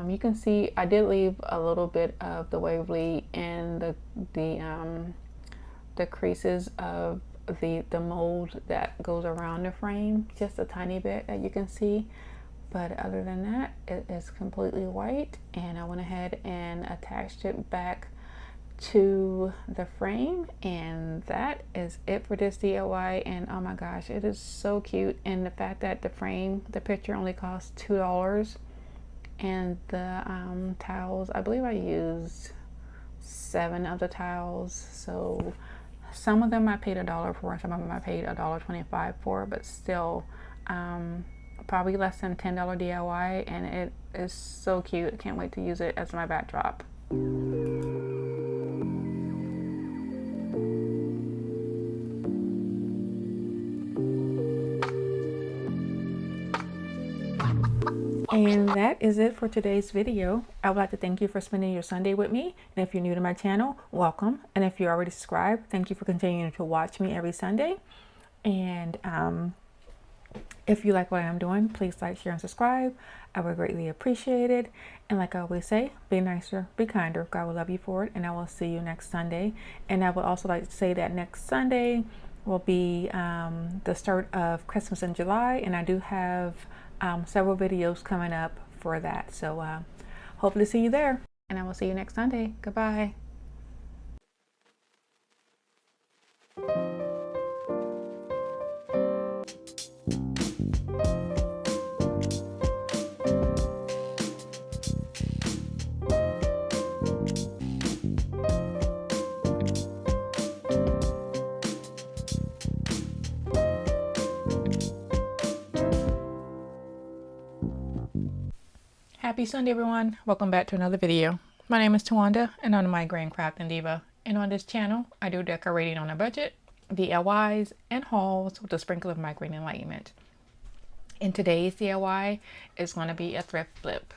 You can see I did leave a little bit of the Waverly in the creases of the mold that goes around the frame, just a tiny bit that you can see. But other than that, it is completely white, and I went ahead and attached it back to the frame, and that is it for this DIY. And oh my gosh, it is so cute. And the fact that the picture only costs $2, and the towels, I believe I used 7 of the towels, so some of them I paid $1 for and some of them I paid $1.25 for, but still probably less than $10 DIY, and it is so cute. I can't wait to use it as my backdrop. And that is it for today's video. I would like to thank you for spending your Sunday with me. And if you're new to my channel, welcome. And if you're already subscribed, thank you for continuing to watch me every Sunday. And if you like what I'm doing, please like, share, and subscribe. I would greatly appreciate it. And like I always say, be nicer, be kinder. God will love you for it. And I will see you next Sunday. And I would also like to say that next Sunday will be the start of Christmas in July. And I do have several videos coming up for that. So hopefully see you there. And I will see you next Sunday. Goodbye. Happy Sunday, everyone. Welcome back to another video. My name is Tawanda, and I'm my Grand Crafting Diva. And on this channel, I do decorating on a budget, DIYs, and hauls with a sprinkle of migraine enlightenment. And today's DIY is going to be a thrift flip.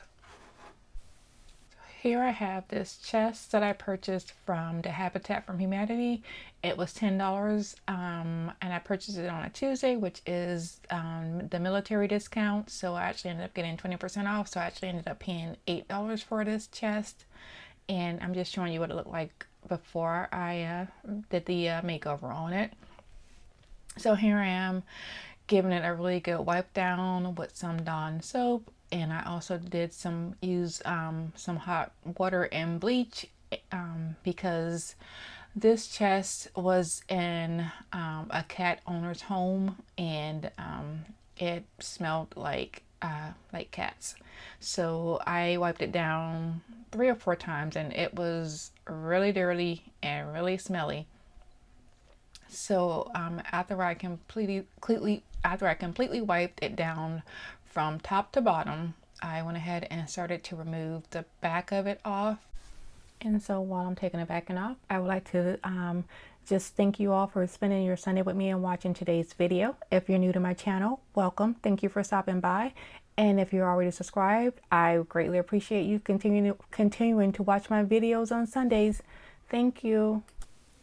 Here I have this chest that I purchased from the Habitat for Humanity. It was $10, and I purchased it on a Tuesday, which is the military discount. So I actually ended up getting 20% off. So I actually ended up paying $8 for this chest. And I'm just showing you what it looked like before I did the makeover on it. So here I am giving it a really good wipe down with some Dawn soap. And I also did use some hot water and bleach because this chest was in a cat owner's home, and it smelled like cats. So I wiped it down 3 or 4 times, and it was really dirty and really smelly. So after I completely wiped it down from top to bottom, I went ahead and started to remove the back of it off. And so while I'm taking it back and off, I would like to just thank you all for spending your Sunday with me and watching today's video. If you're new to my channel, welcome. Thank you for stopping by. And if you're already subscribed, I greatly appreciate you continuing to watch my videos on Sundays. Thank you.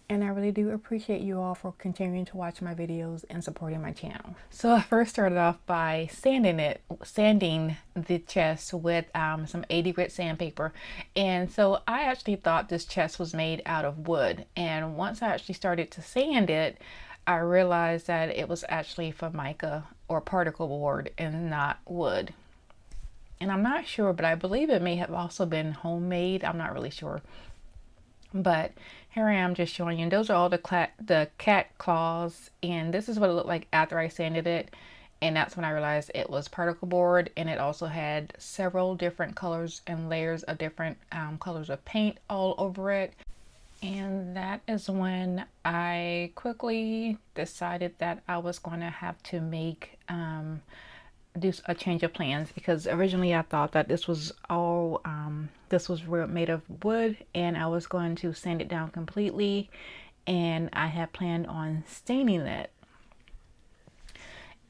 and I really do appreciate you all for continuing to watch my videos and supporting my channel. So I first started off by sanding the chest with some 80 grit sandpaper. And so I actually thought this chest was made out of wood. And once I actually started to sand it, I realized that it was actually Formica or particle board and not wood. And I'm not sure, but I believe it may have also been homemade. I'm not really sure. But here I am just showing you. And those are all the cat claws. And this is what it looked like after I sanded it. And that's when I realized it was particle board. And it also had several different colors and layers of different colors of paint all over it. And that is when I quickly decided that I was going to have to make do a change of plans, because originally I thought that this was all made of wood and I was going to sand it down completely, and I had planned on staining it.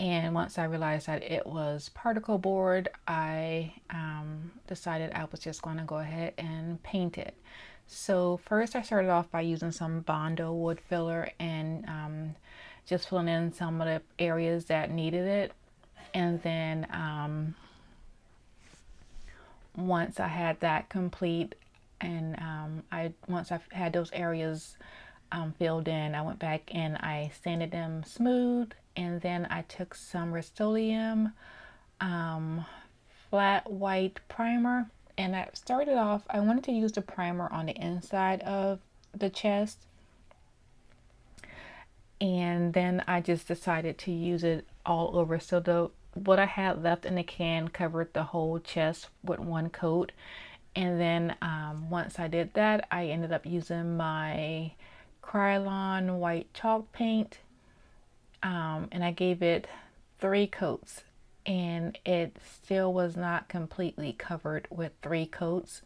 And once I realized that it was particle board, I decided I was just going to go ahead and paint it. So first I started off by using some Bondo wood filler and just filling in some of the areas that needed it. And then once I had that complete, and once I had those areas filled in, I went back and I sanded them smooth. And then I took some Rust-Oleum flat white primer, and I started off, I wanted to use the primer on the inside of the chest, and then I just decided to use it all over. So what I had left in the can covered the whole chest with one coat. And then once I did that, I ended up using my Krylon white chalk paint, and I gave it 3 coats, and it still was not completely covered with 3 coats.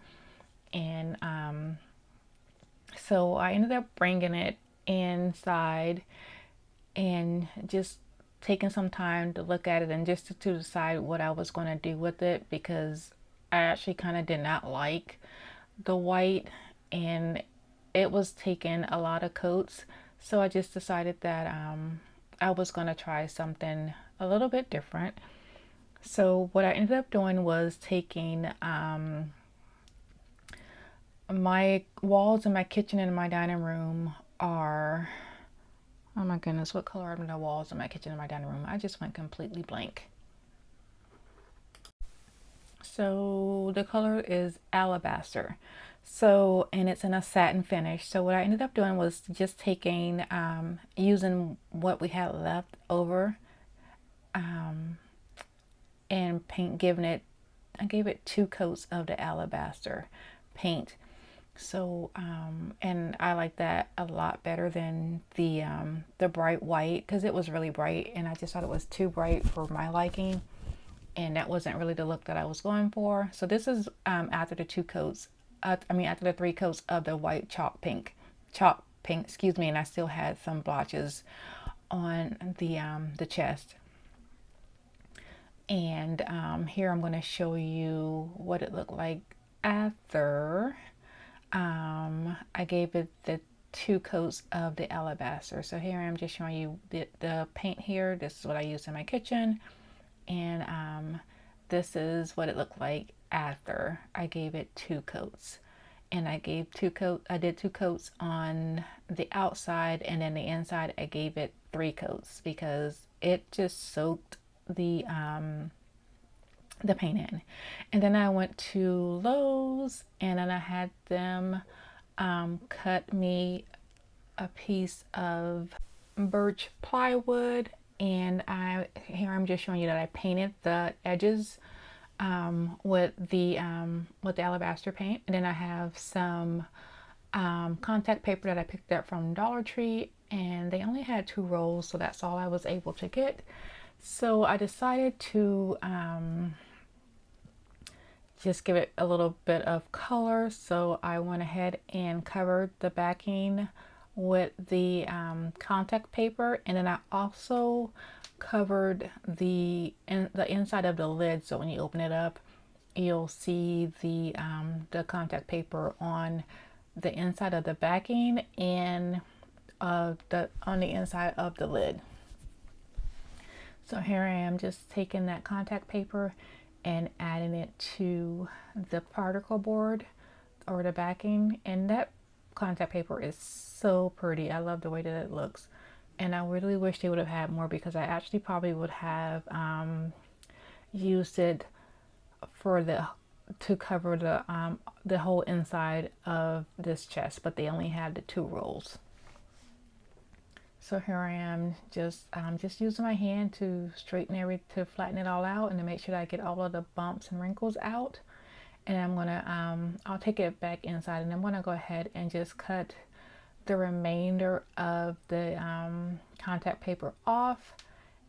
And so I ended up bringing it inside and just taking some time to look at it and just to decide what I was going to do with it, because I actually kind of did not like the white and it was taking a lot of coats. So I just decided that I was going to try something a little bit different. So what I ended up doing was taking my walls in my kitchen and my dining room are, oh my goodness, what color are the walls in my kitchen and my dining room? I just went completely blank. So the color is alabaster. So, and it's in a satin finish. So what I ended up doing was just taking, using what we had left over, and I gave it 2 coats of the alabaster paint. So and I like that a lot better than the bright white, because it was really bright and I just thought it was too bright for my liking, and that wasn't really the look that I was going for. So this is after the 2 coats, after the 3 coats of the white chalk paint, excuse me, and I still had some blotches on the chest. And here I'm going to show you what it looked like after I gave it the 2 coats of the alabaster. So here I'm just showing you the paint here. This is what I used in my kitchen, and this is what it looked like after I gave it 2 coats. And I did 2 coats on the outside, and then the inside I gave it 3 coats because it just soaked the paint in. And then I went to Lowe's and then I had them cut me a piece of birch plywood, and here I'm just showing you that I painted the edges with the alabaster paint. And then I have some contact paper that I picked up from Dollar Tree, and they only had 2 rolls, so that's all I was able to get. So I decided to just give it a little bit of color. So I went ahead and covered the backing with the contact paper, and then I also covered the inside of the lid, so when you open it up you'll see the contact paper on the inside of the backing. And of on the inside of the lid. So here I am just taking that contact paper and adding it to the particle board or the backing, and that contact paper is so pretty. I love the way that it looks, and I really wish they would have had more, because I actually probably would have used it for to cover the whole inside of this chest, but they only had the 2 rolls. So here I am just using my hand to flatten it all out and to make sure that I get all of the bumps and wrinkles out. And I'm gonna I'll take it back inside, and I'm gonna go ahead and just cut the remainder of the contact paper off.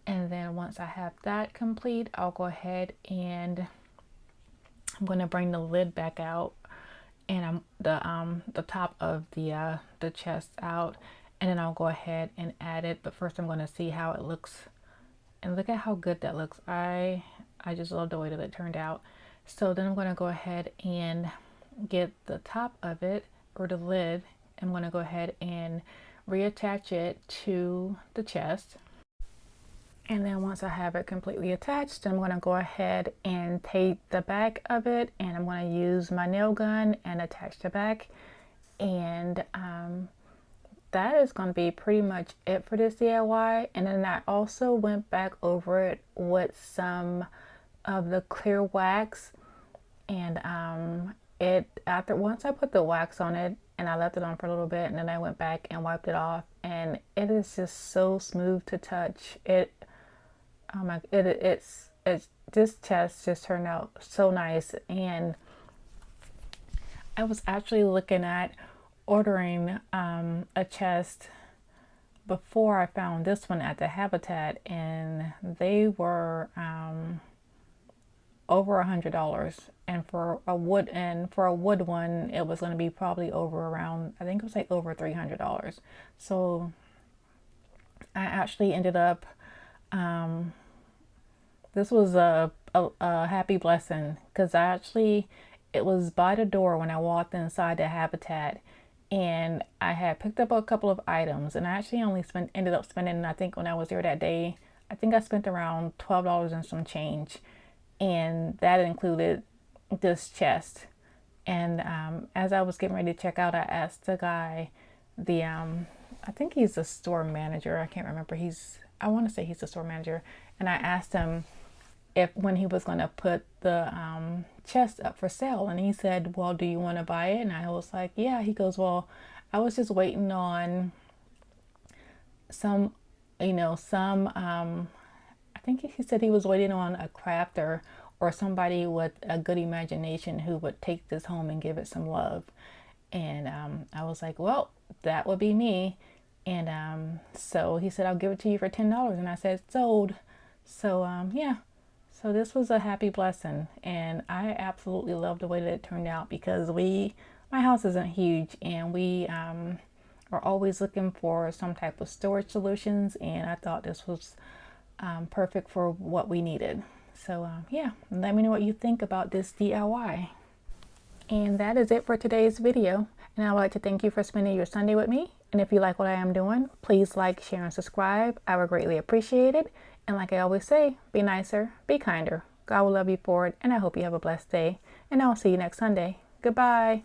And then once I have that complete, I'll go ahead and I'm gonna bring the lid back out, and the top of the chest out, and then I'll go ahead and add it. But first I'm going to see how it looks, and look at how good that looks. I just love the way that it turned out. So then I'm going to go ahead and get the top of it, or the lid. I'm going to go ahead and reattach it to the chest. And then once I have it completely attached, I'm going to go ahead and tape the back of it, and I'm going to use my nail gun and attach the back. And that is going to be pretty much it for this DIY. And then I also went back over it with some of the clear wax, and once I put the wax on it and I left it on for a little bit, and then I went back and wiped it off, and it is just so smooth to touch. This chest just turned out so nice. And I was actually looking at ordering a chest before I found this one at the Habitat, and they were over $100, and for a wood one it was going to be probably over around, I think it was like over $300. So I actually ended up this was a happy blessing, because it was by the door when I walked inside the Habitat, and I had picked up a couple of items, and I actually only ended up spending, I think when I was there that day, I think I spent around $12 and some change, and that included this chest. And as I was getting ready to check out, I asked the guy, I think he's the store manager, I can't remember, I want to say he's the store manager, and I asked him when he was going to put the chest up for sale, and he said, well, do you want to buy it? And I was like, yeah. He goes, well, I was just waiting on some I think he said he was waiting on a crafter or somebody with a good imagination who would take this home and give it some love. And I was like, well, that would be me. And so he said, I'll give it to you for $10, and I said, sold. So yeah. So this was a happy blessing, and I absolutely love the way that it turned out, because my house isn't huge, and we are always looking for some type of storage solutions, and I thought this was perfect for what we needed. So yeah, let me know what you think about this DIY. And that is it for today's video, and I would like to thank you for spending your Sunday with me. And if you like what I am doing, please like, share, and subscribe. I would greatly appreciate it. And like I always say, be nicer, be kinder. God will love you for it, and I hope you have a blessed day. And I'll see you next Sunday. Goodbye.